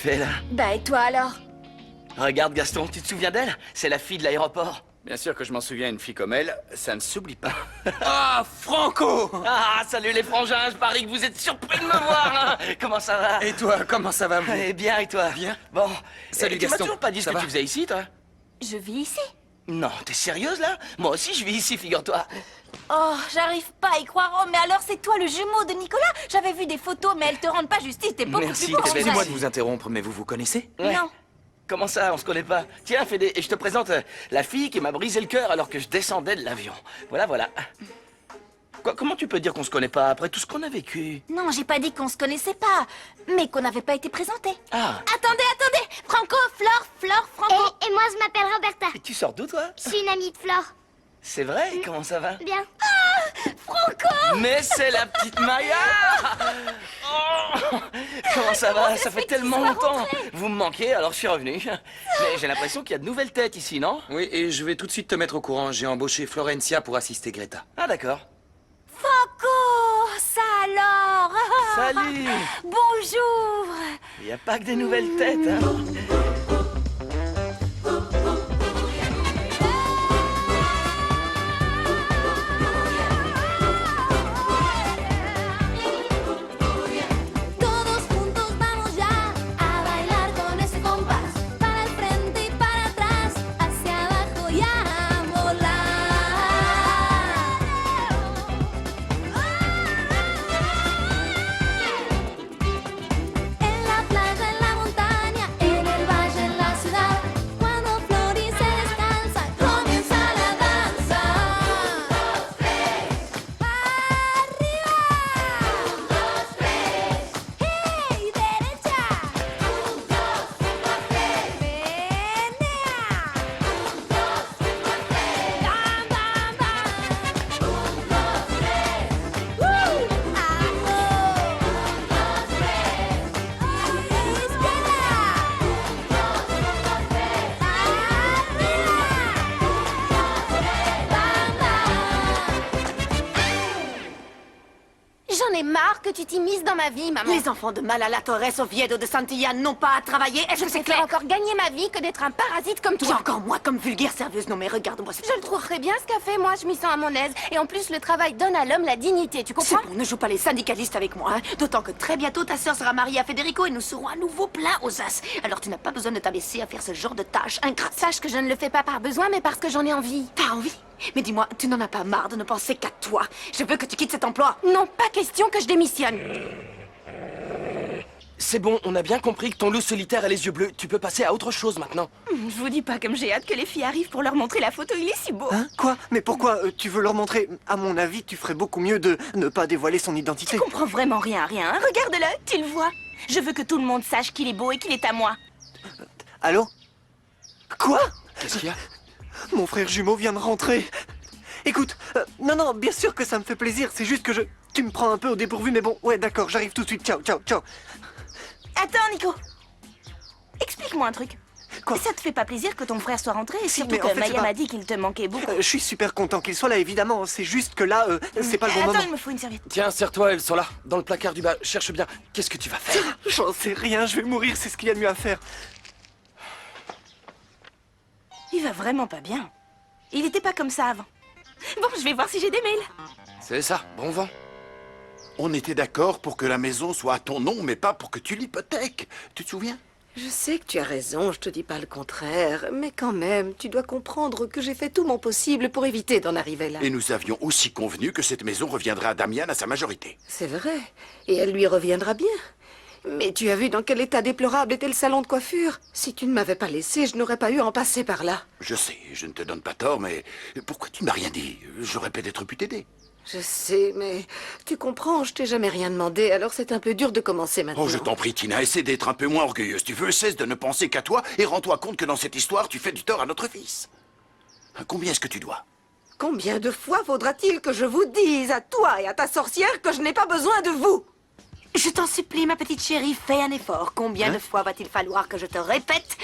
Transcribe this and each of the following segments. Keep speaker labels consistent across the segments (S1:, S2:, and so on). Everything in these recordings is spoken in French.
S1: fais là?
S2: Bah et toi alors?
S1: Regarde Gaston, tu te souviens d'elle? C'est la fille de l'aéroport.
S3: Bien sûr que je m'en souviens, une fille comme elle, ça ne s'oublie pas. Ah, Franco!
S1: Ah, salut les frangins, je parie que vous êtes surpris de me voir, hein. Comment ça va?
S3: Et toi, comment ça va, vous?
S1: Eh bien, et toi?
S3: Bien.
S1: Bon.
S3: Salut,
S1: Tu m'as
S3: Gaston.
S1: toujours pas dit ce
S3: Ça
S1: que
S3: va?
S1: tu faisais ici, toi?
S2: Je vis ici.
S1: Non, t'es sérieuse là? Moi aussi je vis ici, figure-toi.
S2: Oh, j'arrive pas à y croire. Oh, mais alors c'est toi le jumeau de Nicolas? J'avais vu des photos, mais elles te rendent pas justice. T'es beaucoup
S1: Merci,
S2: plus beau
S1: t'es
S2: en
S1: belle.
S2: vrai.
S3: Excusez-moi de vous interrompre, mais vous vous connaissez?
S1: Ouais.
S2: Non.
S1: Comment ça, on se connaît pas? Tiens, Fédé, et je te présente la fille qui m'a brisé le cœur alors que je descendais de l'avion. Voilà, voilà. Quoi, comment tu peux dire qu'on se connaît pas après tout ce qu'on a vécu?
S2: Non, j'ai pas dit qu'on se connaissait pas, mais qu'on n'avait pas été présentés.
S1: Ah,
S2: Attendez! Franco, Flore, Franco.
S4: Et moi, je m'appelle Roberta.
S1: et tu sors d'où toi?
S4: Je suis une amie de Flore.
S1: C'est vrai? Comment ça va?
S4: Bien.
S2: Franco!
S1: Mais c'est la petite Maya! Oh, comment ça va? Ça fait tellement longtemps. Vous me manquez, alors je suis revenu. Mais j'ai l'impression qu'il y a de nouvelles têtes ici, non?
S3: Oui, et je vais tout de suite te mettre au courant. J'ai embauché Florencia pour assister Greta.
S1: Ah d'accord.
S2: Franco! Ça alors!
S1: Salut!
S2: Bonjour!
S1: Il n'y a pas que des nouvelles têtes, hein?
S5: Todos juntos vamos ya a bailar con ese compás, para el frente y para atrás, hacia abajo y a volar. En la playa, en la montaña, en el valle, en la ciudad, cuando Florice descansa, comienza la danza. Arriba. ¡Hey, derecha! ¡Menea! ¡Bam, bam, bam!
S2: J'en ai marre que tu t'immisces dans ma vie, maman.
S6: Les enfants de Malala Torres, Oviedo de Santillán n'ont pas à travailler. Est-ce
S2: Je
S6: que c'est
S2: préfère
S6: clair?
S2: encore gagner ma vie que d'être un parasite comme
S6: Et
S2: toi.
S6: encore moi comme vulgaire serveuse. Non mais regarde-moi.
S2: Je le trouverais bien ce qu'a fait, moi, je m'y sens à mon aise. Et en plus, le travail donne à l'homme la dignité, tu
S6: C'est
S2: comprends?
S6: bon, ne joue pas les syndicalistes avec moi, hein. D'autant que très bientôt ta sœur sera mariée à Federico et nous serons à nouveau plein aux as. Alors tu n'as pas besoin de t'abaisser à faire ce genre de tâches ingrates.
S2: Sache que je ne le fais pas par besoin, mais parce que j'en ai envie.
S6: T'as envie? Mais dis-moi, tu n'en as pas marre de ne penser qu'à toi? Je veux que tu quittes cet emploi.
S2: Non, pas question que je démissionne.
S1: C'est bon, on a bien compris que ton loup solitaire a les yeux bleus. Tu peux passer à autre chose maintenant.
S2: Je vous dis pas comme j'ai hâte que les filles arrivent pour leur montrer la photo, il est si beau.
S7: Hein? Quoi? Mais pourquoi tu veux leur montrer? À mon avis, tu ferais beaucoup mieux de ne pas dévoiler son identité.
S2: Tu comprends vraiment rien à rien, hein? Regarde-le, tu le vois. Je veux que tout le monde sache qu'il est beau et qu'il est à moi.
S7: Allô? Quoi?
S3: Qu'est-ce qu'il y a?
S7: Mon frère jumeau vient de rentrer. Écoute, non, bien sûr que ça me fait plaisir, c'est juste que tu me prends un peu au dépourvu, mais bon, ouais, d'accord, j'arrive tout de suite, ciao.
S2: Attends, Nico. Explique-moi un truc.
S7: Quoi?
S2: Ça te fait pas plaisir que ton frère soit rentré et
S7: Si,
S2: surtout
S7: mais en
S2: que
S7: fait,
S2: Maya
S7: c'est pas-
S2: m'a dit qu'il te manquait beaucoup.
S7: Je suis super content qu'il soit là, évidemment, c'est juste que là, c'est pas le bon
S2: Attends,
S7: moment.
S2: il me faut une serviette.
S3: Tiens, serre-toi, elles sont là, dans le placard du bas. Cherche bien. Qu'est-ce que tu vas faire?
S7: J'en sais rien, je vais mourir, c'est ce qu'il y a de mieux à faire.
S2: Il va vraiment pas bien. Il était pas comme ça avant. Bon, je vais voir si j'ai des mails.
S3: C'est ça, bon vent.
S8: On était d'accord pour que la maison soit à ton nom, mais pas pour que tu l'hypothèques. Tu te souviens?
S6: Je sais que tu as raison, je te dis pas le contraire, mais quand même, tu dois comprendre que j'ai fait tout mon possible pour éviter d'en arriver là.
S8: Et nous avions aussi convenu que cette maison reviendra à Damian à sa majorité.
S6: C'est vrai, et elle lui reviendra bien. Mais tu as vu dans quel état déplorable était le salon de coiffure? Si tu ne m'avais pas laissé, je n'aurais pas eu à en passer par là.
S8: Je sais, je ne te donne pas tort, mais pourquoi tu ne m'as rien dit? J'aurais peut-être pu t'aider.
S6: Je sais, mais tu comprends, je t'ai jamais rien demandé, alors c'est un peu dur de commencer maintenant.
S8: Oh, je t'en prie, Tina, essaie d'être un peu moins orgueilleuse. Tu veux, cesse de ne penser qu'à toi et rends-toi compte que dans cette histoire, tu fais du tort à notre fils. Combien est-ce que tu dois?
S6: Combien de fois faudra-t-il que je vous dise, à toi et à ta sorcière, que je n'ai pas besoin de vous? Je t'en supplie, ma petite chérie, fais un effort. Combien de fois va-t-il falloir que je te répète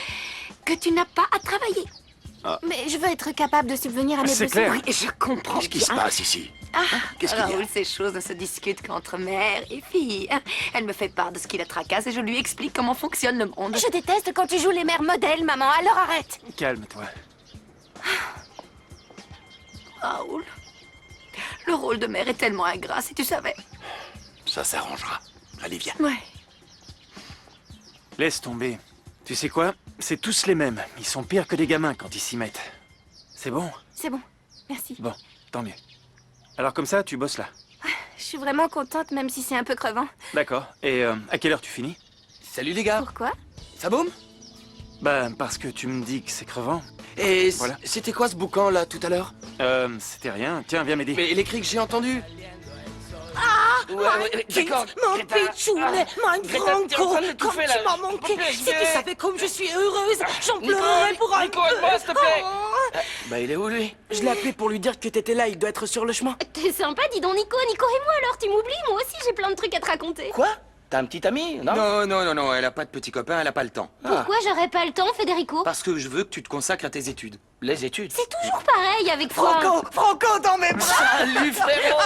S6: que tu n'as pas à travailler?
S2: Mais je veux être capable de subvenir à mes
S9: C'est
S2: besoins.
S9: clair.
S6: Oui, je comprends
S8: Qu'est-ce qui se passe ici? Qu'est-ce qu'il y a?
S6: Raoul, ces choses ne se discutent qu'entre mère et fille. Elle me fait part de ce qui la tracasse et je lui explique comment fonctionne le monde.
S2: Je déteste quand tu joues les mères modèles, maman, alors arrête.
S9: Calme-toi.
S6: Raoul, le rôle de mère est tellement ingrat, si tu savais.
S8: Ça s'arrangera. Allez, viens.
S6: Ouais.
S9: Laisse tomber. Tu sais quoi? C'est tous les mêmes. Ils sont pires que des gamins quand ils s'y mettent. C'est bon?
S2: C'est bon, merci.
S9: Bon, tant mieux. Alors comme ça, tu bosses là.
S2: Je suis vraiment contente, même si c'est un peu crevant.
S9: D'accord. Et à quelle heure tu finis?
S3: Salut les gars.
S2: Pourquoi?
S3: Ça boum?
S9: Bah, parce que tu me dis que c'est crevant.
S3: Et
S9: Voilà.
S3: c'était quoi ce boucan là tout à l'heure?
S9: C'était rien. Tiens, viens m'aider.
S3: Mais les cris que j'ai entendus.
S1: Ouais, d'accord.
S6: Mon
S1: Greta.
S6: pitchoune, mon
S1: Greta, t'es en
S6: Franco,
S1: train de
S6: comme
S1: m'étouffer,
S6: tu
S1: là.
S6: m'as
S1: Je peux
S6: manqué.
S1: plus
S6: Si tu
S1: respirer.
S6: savais comme je suis heureuse, j'en
S1: Nico,
S6: pleurerais pour un
S1: Nico,
S6: peu.
S1: aide-moi, s'il te plaît.
S6: Oh.
S1: Bah, il est où, lui?
S3: Je l'ai appelé pour lui dire que t'étais là, il doit être sur le chemin.
S5: T'es sympa, dis donc Nico. Nico et moi, alors tu m'oublies? Moi aussi, j'ai plein de trucs à te raconter.
S1: Quoi? T'as un petit ami, non?
S3: Non, elle a pas de petit copain, elle a pas le temps.
S5: Pourquoi j'aurais pas le temps, Federico?
S3: Parce que je veux que tu te consacres à tes études.
S1: Les études.
S5: C'est toujours pareil avec toi.
S7: Franco dans mes bras.
S1: Salut, frérot.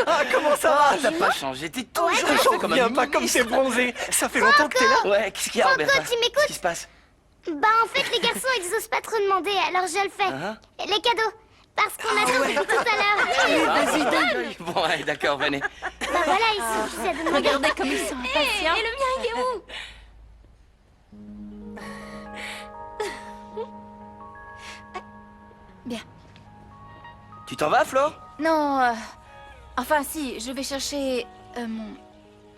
S7: Ah, comment ça va?
S1: T'as pas changé, t'es toujours
S7: J'en
S1: resté comme
S7: reviens
S1: un
S7: pas comme
S1: ministre.
S7: t'es bronzé. Ça fait longtemps que t'es là.
S1: Ouais, qu'est-ce qu'il y a,
S4: Franco,
S1: Roberta?
S4: tu m'écoutes?
S1: Qu'est-ce qui se passe?
S4: Bah, en fait, les garçons, ils osent pas trop demander, alors je le fais.
S1: Hein?
S4: Les cadeaux. Parce qu'on attend depuis tout à l'heure.
S1: Bon, ouais, d'accord, venez.
S4: Bah voilà, il suffit ça de me
S2: Regardez comme ils sont
S5: Et
S2: impatients.
S5: le mien, il est où?
S2: Bien.
S1: Tu t'en vas, Flo?
S2: Non, enfin si, je vais chercher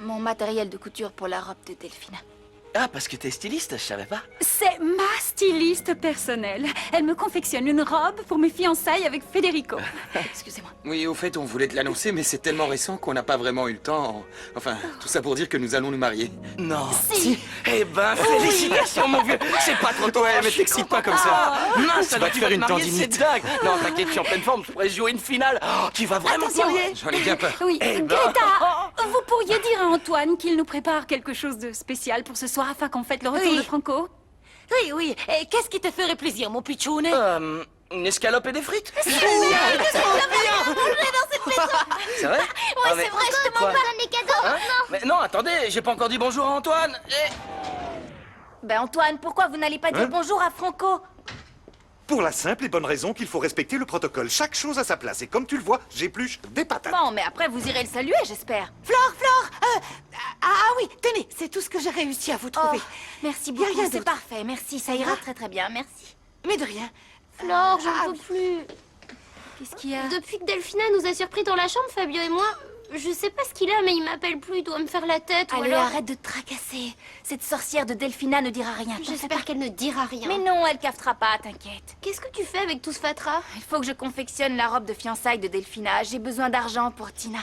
S2: mon matériel de couture pour la robe de Delphina.
S1: Ah, parce que t'es styliste, je savais pas.
S10: C'est ma styliste personnelle. Elle me confectionne une robe pour mes fiançailles avec Federico.
S2: Excusez-moi.
S3: Oui, au fait, on voulait te l'annoncer, mais c'est tellement récent qu'on n'a pas vraiment eu le temps. Enfin, tout ça pour dire que nous allons nous marier.
S1: Non.
S2: Si.
S1: Eh ben, félicitations, mon vieux. C'est pas trop tôt.
S3: Ouais, mais t'excites pas comme ça.
S1: Non, ça
S3: vas te faire une
S1: marier,
S3: tendinite.
S1: c'est dingue. Non, t'inquiète, je suis en pleine forme. Je pourrais jouer une finale. Oh, tu vas vraiment te
S2: Attention.
S1: marier?
S3: J'en ai bien peur.
S10: Oui,
S1: Eh ben.
S10: Greta, vous pourriez dire à Antoine qu'il nous prépare quelque chose de spécial pour ce soir afin qu'on fête le retour
S6: Oui.
S10: de Franco.
S6: Oui, oui. Et qu'est-ce qui te ferait plaisir, mon pitchoune?
S1: Une escalope et des frites? C'est vrai?
S4: Ouais, c'est vrai, je te
S1: Quoi?
S4: donne les cadeaux.
S1: Hein? Mais non, attendez, j'ai pas encore dit bonjour à Antoine.
S2: Ben Antoine, pourquoi vous n'allez pas dire bonjour à Franco?
S11: Pour la simple et bonne raison qu'il faut respecter le protocole. Chaque chose à sa place. Et comme tu le vois, j'épluche des patates.
S2: Bon, mais après vous irez le saluer, j'espère.
S6: Flore, ah oui, tenez, c'est tout ce que j'ai réussi à vous trouver.
S2: Oh, merci
S6: Y a
S2: beaucoup,
S6: rien
S2: c'est
S6: d'autre.
S2: parfait, merci, ça ira très très bien, merci.
S6: Mais de rien.
S5: Flore, j'en peux plus.
S2: Qu'est-ce qu'il y a?
S5: Depuis que Delphina nous a surpris dans la chambre, Fabio et moi, je sais pas ce qu'il a, mais il m'appelle plus, il doit me faire la tête, ou
S2: Allez,
S5: alors...
S2: arrête de te tracasser. Cette sorcière de Delphina ne dira rien. t'en fais
S5: J'espère
S2: pas.
S5: qu'elle ne dira rien.
S2: Mais non, elle cafetera pas, t'inquiète.
S5: Qu'est-ce que tu fais avec tout ce fatras?
S2: Il faut que je confectionne la robe de fiançailles de Delphina. J'ai besoin d'argent pour Tina.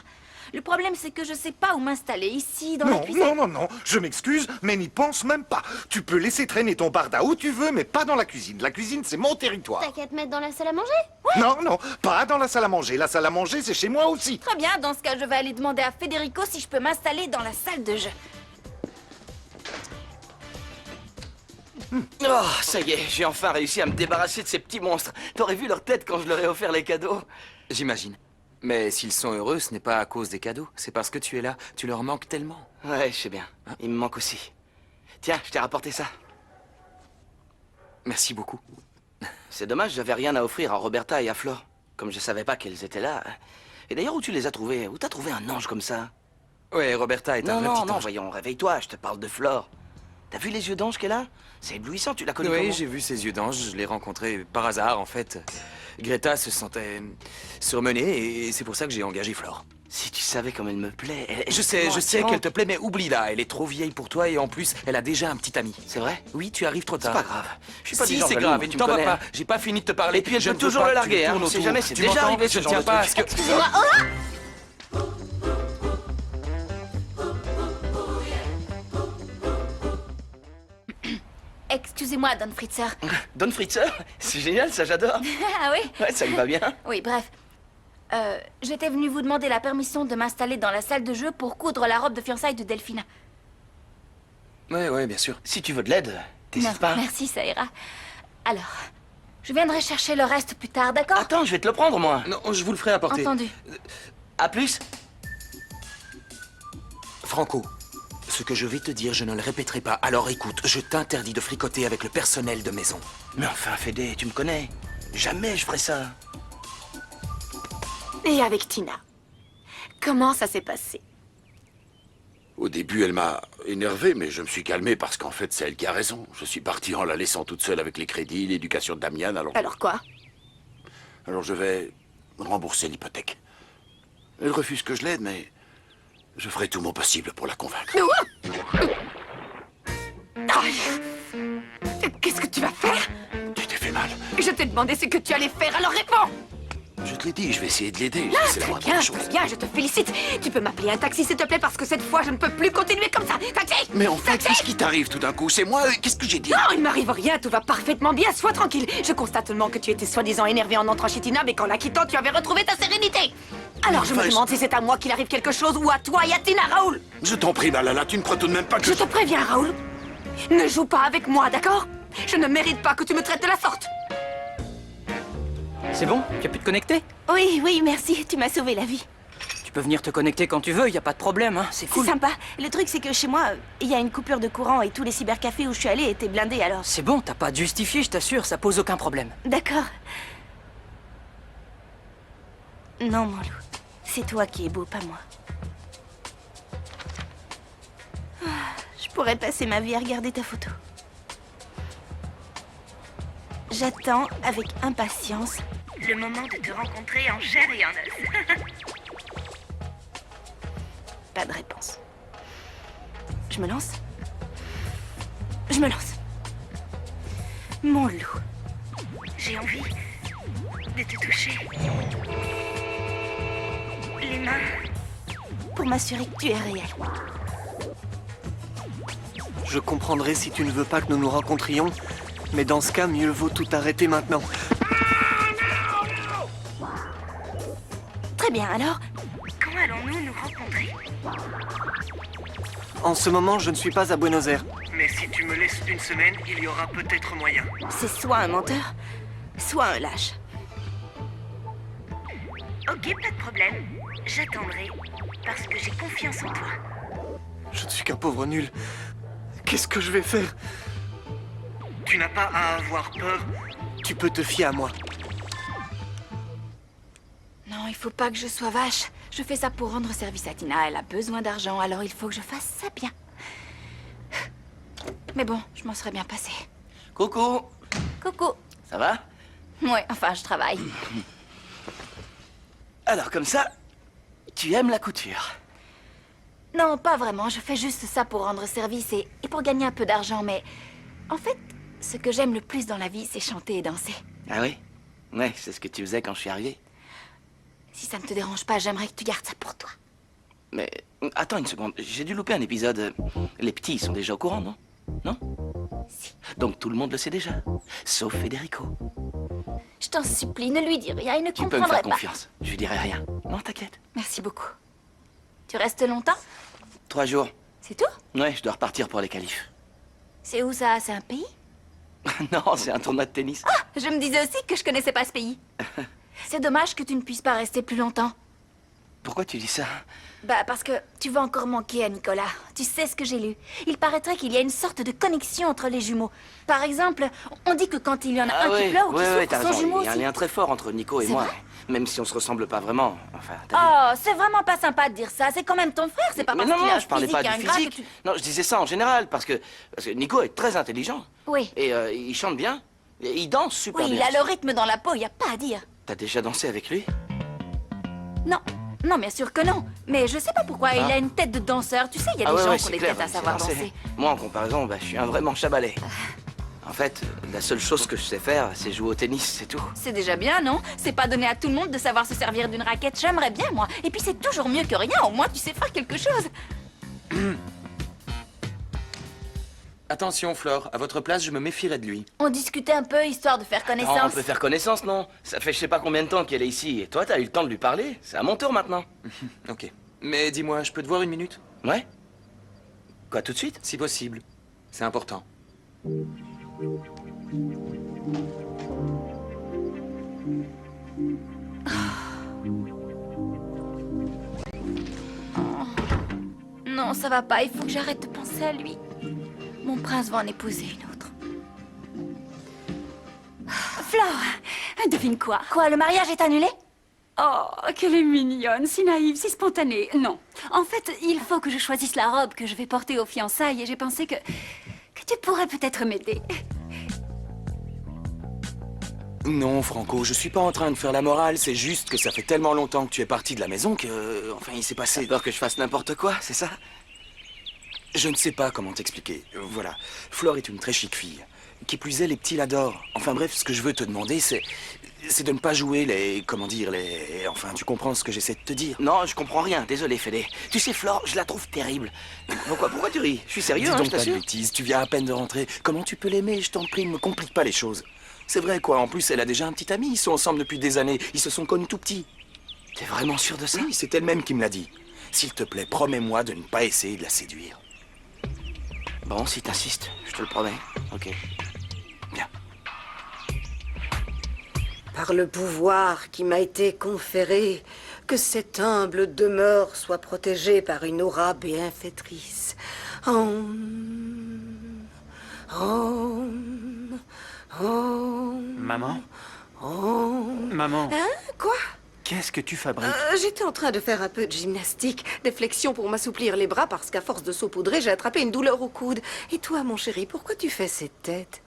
S2: Le problème, c'est que je sais pas où m'installer. Ici, dans la
S11: Non,
S2: cuisine.
S11: non, je m'excuse, mais n'y pense même pas. Tu peux laisser traîner ton barda où tu veux, mais pas dans la cuisine. La cuisine, c'est mon territoire.
S5: T'as qu'à te mettre dans la salle à manger?
S11: Non, pas dans la salle à manger. La salle à manger, c'est chez moi aussi.
S2: Très bien, dans ce cas, je vais aller demander à Federico si je peux m'installer dans la salle de jeu.
S1: Oh, ça y est, j'ai enfin réussi à me débarrasser de ces petits monstres. T'aurais vu leur tête quand je leur ai offert les cadeaux?
S3: J'imagine. Mais s'ils sont heureux, ce n'est pas à cause des cadeaux. C'est parce que tu es là. Tu leur manques tellement.
S1: Ouais, je sais bien. Il me manque aussi. Tiens, je t'ai rapporté ça.
S3: Merci beaucoup.
S1: C'est dommage, j'avais rien à offrir à Roberta et à Flore. Comme je savais pas qu'elles étaient là. Et d'ailleurs, où tu les as trouvées? Où t'as trouvé un ange comme ça?
S3: Ouais, Roberta est un
S1: Non,
S3: vrai
S1: non,
S3: petit
S1: non,
S3: ange.
S1: voyons, réveille-toi, je te parle de Flore. T'as vu les yeux d'ange qu'elle a? C'est éblouissant, tu l'as connue
S3: Oui,
S1: comment?
S3: j'ai vu ses yeux d'ange. Je l'ai rencontré par hasard, en fait. Greta se sentait surmenée et c'est pour ça que j'ai engagé Flore.
S1: Si tu savais comme elle me plaît.
S3: Je sais qu'elle te plaît, mais oublie-la. Elle est trop vieille pour toi et en plus, elle a déjà un petit ami.
S1: C'est vrai?
S3: Oui, tu arrives trop
S1: C'est
S3: tard.
S1: pas grave. Je suis pas du
S3: Si,
S1: genre
S3: c'est
S1: jaloux,
S3: grave,
S1: mais
S3: et
S1: tu
S3: ne t'en
S1: me
S3: vas
S1: connais,
S3: pas. J'ai pas fini de te parler.
S1: Et puis elle
S3: je
S1: peut
S3: ne veux
S1: toujours
S3: pas
S1: le
S3: que tu
S1: larguer, hein.
S3: tournes
S1: On sait
S3: autour.
S1: jamais, c'est
S3: Tu
S1: déjà
S3: m'entends?
S1: arrivé, ce
S3: Je ne
S1: genre
S3: tiens
S1: de
S3: pas à
S1: truc.
S3: ce que...
S2: Excusez-moi, Don Fritzer.
S1: Don Fritzer? C'est génial, ça j'adore.
S2: Ah oui?
S1: Ouais, ça me va bien.
S2: Oui, bref. J'étais venue vous demander la permission de m'installer dans la salle de jeu pour coudre la robe de fiançailles de Delphina.
S3: Ouais, bien sûr.
S1: Si tu veux de l'aide,
S2: Non,
S1: t'hésites pas.
S2: merci, ça ira. Alors, Je viendrai chercher le reste plus tard, d'accord?
S1: Attends, je vais te le prendre, moi.
S3: Non, je vous le ferai apporter.
S2: Entendu.
S1: À plus.
S3: Franco, ce que je vais te dire, je ne le répéterai pas. Alors écoute, je t'interdis de fricoter avec le personnel de maison.
S1: Mais enfin, Fédé, tu me connais. Jamais je ferais ça.
S6: Et avec Tina, comment ça s'est passé?
S8: Au début, elle m'a énervé, mais je me suis calmé parce qu'en fait, c'est elle qui a raison. Je suis parti en la laissant toute seule avec les crédits, l'éducation de Damian,
S6: Alors quoi?
S8: Alors je vais rembourser l'hypothèque. Elle refuse que je l'aide, mais je ferai tout mon possible pour la convaincre.
S6: Qu'est-ce que tu vas faire?
S8: Tu t'es fait mal.
S6: Je t'ai demandé ce que tu allais faire, alors réponds!
S8: Je te l'ai dit, je vais essayer de l'aider.
S6: Ah,
S8: C'est la
S6: très
S8: moindre
S6: bien,
S8: chose.
S6: très bien, je te félicite. Tu peux m'appeler un taxi, s'il te plaît, parce que cette fois, je ne peux plus continuer comme ça. Taxi!
S8: Mais en fait, qu'est-ce qui t'arrive tout d'un coup? C'est moi? Qu'est-ce que j'ai dit?
S6: Non, il m'arrive rien, tout va parfaitement bien, sois tranquille. Je constate seulement que tu étais soi-disant énervé en entrant chez Tina, mais qu'en la quittant, tu avais retrouvé ta sérénité. Alors je me
S8: Enfin,
S6: demande si c'est à moi qu'il arrive quelque chose ou à toi et à Tina, Raoul.
S8: Je t'en prie, Malala, tu ne crois tout de même pas que
S6: Je te préviens, Raoul. Ne joue pas avec moi, d'accord? Je ne mérite pas que tu me traites de la sorte.
S12: C'est bon? Tu as pu te connecter?
S10: Oui, oui, merci, tu m'as sauvé la vie.
S12: Tu peux venir te connecter quand tu veux, y a pas de problème, hein, c'est cool.
S10: C'est sympa. Le truc, c'est que chez moi, il y a une coupure de courant et tous les cybercafés où je suis allée étaient blindés, alors...
S12: C'est bon, t'as pas à te justifier, je t'assure, ça pose aucun problème.
S10: D'accord. Non, mon loup. C'est toi qui es beau, pas moi. Ah, je pourrais passer ma vie à regarder ta photo. J'attends avec impatience le moment de te rencontrer en chair et en os. Pas de réponse. Je me lance? Je me lance. Mon loup. J'ai envie de te toucher les mains pour m'assurer que tu es réel.
S7: Je comprendrai si tu ne veux pas que nous nous rencontrions, mais dans ce cas, mieux vaut tout arrêter maintenant.
S10: Très bien, alors, quand allons-nous nous rencontrer?
S7: En ce moment, je ne suis pas à Buenos Aires. Mais si tu me laisses une semaine, il y aura peut-être moyen.
S10: C'est soit un menteur, soit un lâche. Ok, pas de problème. J'attendrai, parce que j'ai confiance en toi.
S7: Je ne suis qu'un pauvre nul. Qu'est-ce que je vais faire? Tu n'as pas à avoir peur. Tu peux te fier à moi.
S2: Non, il faut pas que je sois vache. Je fais ça pour rendre service à Tina. Elle a besoin d'argent, alors il faut que je fasse ça bien. Mais bon, je m'en serais bien passé.
S1: Coucou.
S2: Coucou.
S1: Ça va?
S2: Ouais, enfin, je travaille.
S1: Alors, comme ça, tu aimes la couture?
S2: Non, pas vraiment. Je fais juste ça pour rendre service et pour gagner un peu d'argent, mais... En fait, ce que j'aime le plus dans la vie, c'est chanter et danser.
S1: Ah oui? Ouais, c'est ce que tu faisais quand je suis arrivé.
S2: Si ça ne te dérange pas, j'aimerais que tu gardes ça pour toi.
S1: Mais attends une seconde, j'ai dû louper un épisode. Les petits sont déjà au courant, non? Non?
S2: Si.
S1: Donc tout le monde le sait déjà, sauf Federico.
S2: Je t'en supplie, ne lui dis rien, il ne
S1: Tu peux me
S2: comprendrait
S1: faire
S2: pas.
S1: confiance, je lui dirai rien. Non, t'inquiète.
S2: Merci beaucoup. Tu restes longtemps?
S1: 3 jours.
S2: C'est tout?
S1: Ouais, je dois repartir pour les qualifs.
S2: C'est où ça? C'est un pays?
S1: Non, c'est un tournoi de tennis.
S2: Ah! Je me disais aussi que je connaissais pas ce pays. C'est dommage que tu ne puisses pas rester plus longtemps.
S1: Pourquoi tu dis ça?
S2: Bah, parce que tu vas encore manquer à Nicolas. Tu sais ce que j'ai lu. Il paraîtrait qu'il y a une sorte de connexion entre les jumeaux. Par exemple, on dit que quand il y en a un qui pleure ou qui
S1: ouais,
S2: souffre,
S1: t'as
S2: son
S1: raison.
S2: jumeau
S1: Il y a un
S2: aussi.
S1: lien très fort entre Nico et
S2: C'est
S1: moi.
S2: vrai?
S1: Même si on se ressemble pas vraiment. Enfin, t'as vu.
S2: Oh, c'est vraiment pas sympa de dire ça. C'est quand même ton frère, c'est pas
S1: Mais
S2: parce
S1: non,
S2: qu'il a
S1: non,
S2: un
S1: je parlais pas du
S2: ingrat que
S1: physique.
S2: tu...
S1: Non, je disais ça en général, parce que Nico est très intelligent.
S2: Oui.
S1: Et il chante bien. Et il danse super
S2: Oui, il
S1: bien.
S2: a le rythme dans la peau, y a pas à dire.
S1: T'as déjà dansé avec lui?
S2: Non. Non, bien sûr que non. Mais je sais pas pourquoi, il a une tête de danseur. Tu sais, il y a
S1: Ah
S2: des
S1: ouais,
S2: gens
S1: ouais,
S2: qui ont
S1: c'est
S2: des
S1: clair,
S2: têtes à
S1: c'est
S2: savoir
S1: lancé.
S2: danser.
S1: Moi, en comparaison, je suis un vrai manche à balai. En fait, la seule chose que je sais faire, c'est jouer au tennis, c'est tout.
S2: C'est déjà bien, non? C'est pas donné à tout le monde de savoir se servir d'une raquette. J'aimerais bien, moi. Et puis c'est toujours mieux que rien. Au moins, tu sais faire quelque chose.
S3: Attention, Flore, à votre place, je me méfierais de lui.
S2: On discutait un peu, histoire de faire
S1: Non, on
S2: connaissance.
S1: peut faire connaissance, non? Ça fait je sais pas combien de temps qu'elle est ici. Et toi, t'as eu le temps de lui parler? C'est à mon tour maintenant.
S3: Ok. Mais dis-moi, je peux te voir une minute?
S1: Ouais? Quoi, tout de suite?
S3: Si possible. C'est important.
S2: Non, ça va pas. Il faut que j'arrête de penser à lui. Mon prince va en épouser une autre.
S10: Flore, devine quoi?
S2: Quoi, le mariage est annulé?
S10: Oh, qu'elle est mignonne, si naïve, si spontanée. Non. En fait, il faut que je choisisse la robe que je vais porter aux fiançailles et j'ai pensé que tu pourrais peut-être m'aider.
S3: Non, Franco, je suis pas en train de faire la morale, c'est juste que ça fait tellement longtemps que tu es parti de la maison que... Enfin, il s'est passé...
S1: T'as peur que je fasse n'importe quoi, c'est ça?
S3: Je ne sais pas comment t'expliquer. Voilà. Flore est une très chic fille. Qui plus est, les petits l'adorent. Enfin bref, ce que je veux te demander, c'est de ne pas jouer les... Comment dire, les... Enfin, tu comprends ce que j'essaie de te dire.
S1: Non, je comprends rien, désolé, Fédé. Tu sais, Flore, je la trouve terrible. Pourquoi tu ris? Je suis sérieux,
S3: Dis
S1: hein,
S3: donc
S1: je
S3: pas de
S1: t'assure.
S3: bêtises, tu viens à peine de rentrer. Comment tu peux l'aimer? Je t'en prie, ne me complique pas les choses. C'est vrai, quoi. En plus, elle a déjà un petit ami. Ils sont ensemble depuis des années. Ils se sont connus tout petits.
S1: T'es vraiment sûr de ça?
S3: Oui, c'est elle-même qui me l'a dit. S'il te plaît, promets-moi de ne pas essayer de la séduire.
S1: Bon, si t'insistes, je te le promets. Ok.
S3: Bien.
S6: Par le pouvoir qui m'a été conféré, que cette humble demeure soit protégée par une aura bienfaitrice.
S9: Maman? Maman,
S6: Hein? Quoi?
S9: qu'est-ce que tu fabriques?
S6: J'étais en train de faire un peu de gymnastique, des flexions pour m'assouplir les bras parce qu'à force de saupoudrer, j'ai attrapé une douleur au coude. Et toi, mon chéri, pourquoi tu fais cette tête?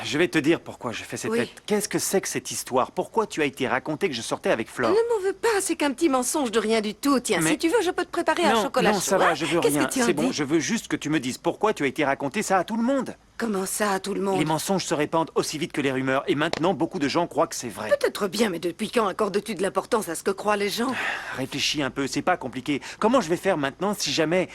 S9: Je vais te dire pourquoi je fais cette
S6: Oui.
S9: tête. Qu'est-ce que c'est que cette histoire? Pourquoi tu as été raconté que je sortais avec Flore?
S6: Ne m'en veux pas, c'est qu'un petit mensonge de rien du tout. Tiens,
S9: Mais-
S6: si tu veux, je peux te préparer un
S9: Non,
S6: chocolat
S9: non,
S6: chaud.
S9: ça va,
S6: hein?
S9: je veux
S6: Qu'est-ce
S9: rien.
S6: que tu en
S9: C'est bon,
S6: dis?
S9: je veux juste que tu me dises pourquoi tu as été raconté ça à tout le monde.
S6: Comment ça, à tout le monde?
S9: Les mensonges se répandent aussi vite que les rumeurs, et maintenant beaucoup de gens croient que c'est vrai.
S6: Peut-être bien, mais depuis quand accordes-tu de l'importance à ce que croient les gens?
S9: Réfléchis un peu, c'est pas compliqué. Comment je vais faire maintenant si jamais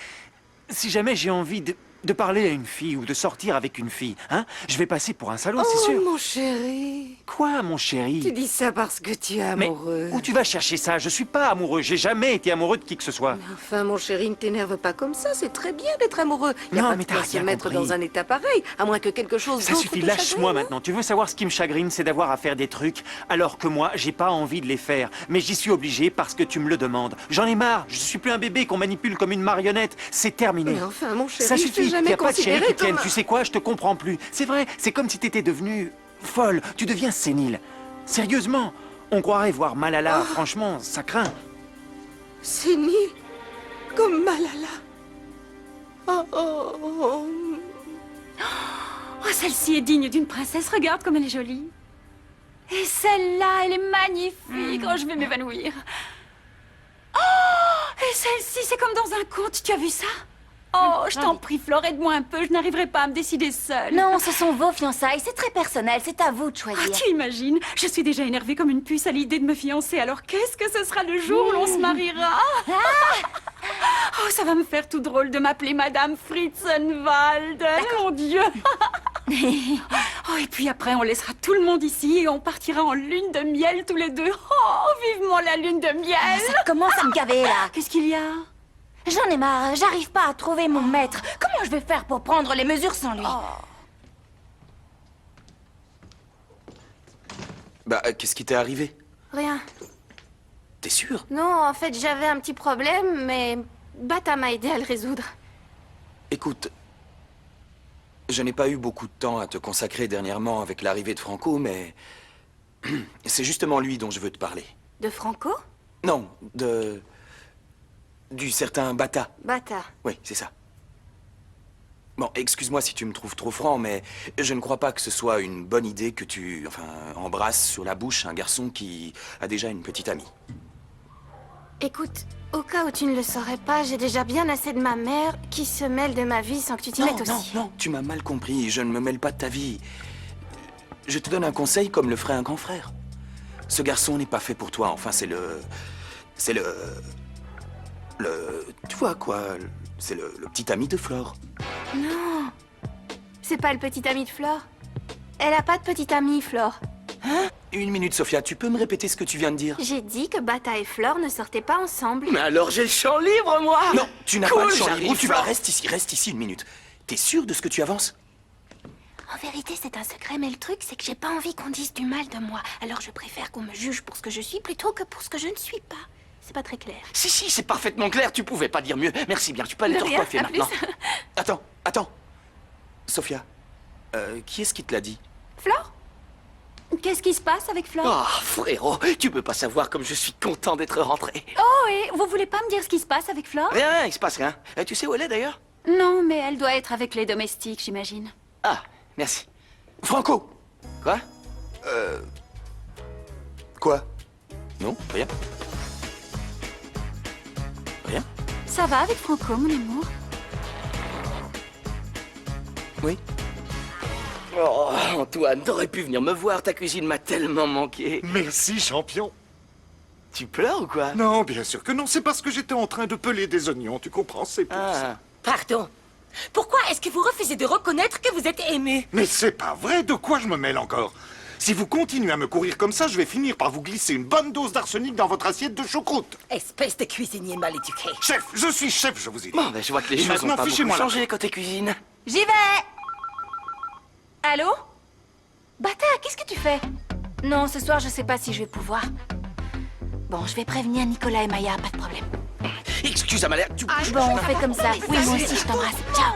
S9: j'ai envie de parler à une fille ou de sortir avec une fille, hein? Je vais passer pour un salaud, c'est sûr.
S6: mon chéri.
S9: Quoi, mon chéri?
S6: Tu dis ça parce que tu es
S9: Mais
S6: amoureux.
S9: où tu vas chercher ça? Je suis pas amoureux, j'ai jamais été amoureux de qui que ce soit.
S6: Enfin, mon chéri, ne t'énerve pas comme ça. C'est très bien d'être amoureux. Y a
S9: Non,
S6: pas
S9: mais
S6: de quoi
S9: t'as
S6: se
S9: rien
S6: mettre
S9: compris.
S6: dans un état pareil, à moins que quelque chose
S9: Ça
S6: d'autre
S9: suffit,
S6: te
S9: lâche-moi
S6: chagrine.
S9: maintenant. Tu veux savoir ce qui me chagrine, c'est d'avoir à faire des trucs, alors que moi, j'ai pas envie de les faire. Mais j'y suis obligé parce que tu me le demandes. J'en ai marre, je suis plus un bébé qu'on manipule comme une marionnette. C'est terminé.
S6: Mais enfin, mon chéri,
S9: Ça
S6: je
S9: suffit,
S6: t'ai jamais
S9: y a pas de chéri
S6: considéré
S9: qui tienne.
S6: comme un-
S9: Tu sais quoi, je te comprends plus. C'est vrai, c'est comme si t'étais devenue folle. Tu deviens sénile. Sérieusement, on croirait voir Malala. Franchement, ça craint.
S6: Sénile, comme Malala. Oh, oh, oh.
S10: Oh, celle-ci est digne d'une princesse, regarde comme elle est jolie. Et celle-là, elle est magnifique. Oh, je vais m'évanouir. Oh, et celle-ci, c'est comme dans un conte, tu as vu ça? Oh, je t'en prie, Flore, aide-moi un peu, je n'arriverai pas à me décider seule.
S2: Non, ce sont vos fiançailles, c'est très personnel, c'est à vous de choisir.
S10: Ah, tu imagines? Je suis déjà énervée comme une puce à l'idée de me fiancer, alors qu'est-ce que ce sera le jour où l'on se mariera? Oh, ça va me faire tout drôle de m'appeler Madame Fritzenwald. Mon Dieu! Oh, et puis après, on laissera tout le monde ici et on partira en lune de miel tous les deux. Oh, vivement la lune de miel!
S2: Ça commence à me gaver, là.
S10: Qu'est-ce qu'il y a?
S2: J'en ai marre, j'arrive pas à trouver mon maître. Comment je vais faire pour prendre les mesures sans lui?
S3: Bah, qu'est-ce qui t'est arrivé?
S4: Rien.
S3: T'es sûr?
S4: Non, en fait, j'avais un petit problème, mais Bata m'a aidé à le résoudre.
S3: Écoute, je n'ai pas eu beaucoup de temps à te consacrer dernièrement avec l'arrivée de Franco, mais c'est justement lui dont je veux te parler.
S4: De Franco?
S3: Non, du certain Bata.
S4: Bata.
S3: Oui, c'est ça. Bon, excuse-moi si tu me trouves trop franc, mais je ne crois pas que ce soit une bonne idée que tu, embrasses sur la bouche un garçon qui a déjà une petite amie.
S4: Écoute, au cas où tu ne le saurais pas, j'ai déjà bien assez de ma mère qui se mêle de ma vie sans que tu t'y mettes aussi.
S3: Non, tu m'as mal compris, je ne me mêle pas de ta vie. Je te donne un conseil comme le ferait un grand frère. Ce garçon n'est pas fait pour toi, enfin c'est le... Tu vois quoi, c'est le petit ami de Flore.
S4: Non, c'est pas le petit ami de Flore. Elle a pas de petit ami, Flore.
S3: Hein? Une minute, Sophia, tu peux me répéter ce que tu viens de dire?
S4: J'ai dit que Bata et Flore ne sortaient pas ensemble.
S1: Mais alors j'ai le champ libre, moi!
S3: Non, tu n'as
S1: Cool,
S3: pas le champ
S1: j'arrive,
S3: libre. Tu
S1: Flore.
S3: vas reste ici une minute. T'es sûr de ce que tu avances?
S4: En vérité, c'est un secret, mais le truc, c'est que j'ai pas envie qu'on dise du mal de moi. Alors je préfère qu'on me juge pour ce que je suis plutôt que pour ce que je ne suis pas. C'est pas très clair.
S1: Si, c'est parfaitement clair, tu pouvais pas dire mieux. Merci bien, tu peux aller
S4: De
S1: te
S4: rien,
S1: recoiffer
S4: à
S1: maintenant.
S4: plus.
S3: Attends. Sophia, qui est-ce qui te l'a dit?
S10: Flore? Qu'est-ce qui se passe avec Flore?
S1: Oh, frérot, tu peux pas savoir comme je suis content d'être rentré.
S10: Oh, et vous voulez pas me dire ce qui se passe avec Flore?
S1: Rien, il se passe rien. Tu sais où elle est d'ailleurs?
S10: Non, mais elle doit être avec les domestiques, j'imagine.
S1: Ah, merci.
S3: Franco!
S1: Quoi?
S3: Quoi?
S1: Non, rien. Rien?
S10: Ça va avec Franco, mon amour?
S3: Oui?
S1: Oh, Antoine, t'aurais pu venir me voir, ta cuisine m'a tellement manqué.
S11: Merci, champion.
S1: Tu pleures ou quoi?
S11: Non, bien sûr que non, c'est parce que j'étais en train de peler des oignons, tu comprends, c'est pour ça.
S13: Pardon. Pourquoi est-ce que vous refusez de reconnaître que vous êtes ému?
S11: Mais c'est pas vrai, de quoi je me mêle encore? Si vous continuez à me courir comme ça, je vais finir par vous glisser une bonne dose d'arsenic dans votre assiette de choucroute.
S13: Espèce de cuisinier mal éduqué.
S11: Chef, je suis chef, je vous ai dit.
S1: Bon, ben je vois que les
S11: Et
S1: choses ont
S11: maintenant,
S1: pas beaucoup
S11: fichez-moi la
S1: changé côté cuisine.
S2: J'y vais! Allô? Bata, qu'est-ce que tu fais? Non, ce soir, je sais pas si je vais pouvoir. Bon, je vais prévenir Nicolas et Maya, pas de problème.
S1: Excuse Amalia, tu bouges.
S2: Bon, on fait comme ça. Oui, moi aussi, je t'embrasse. Ciao!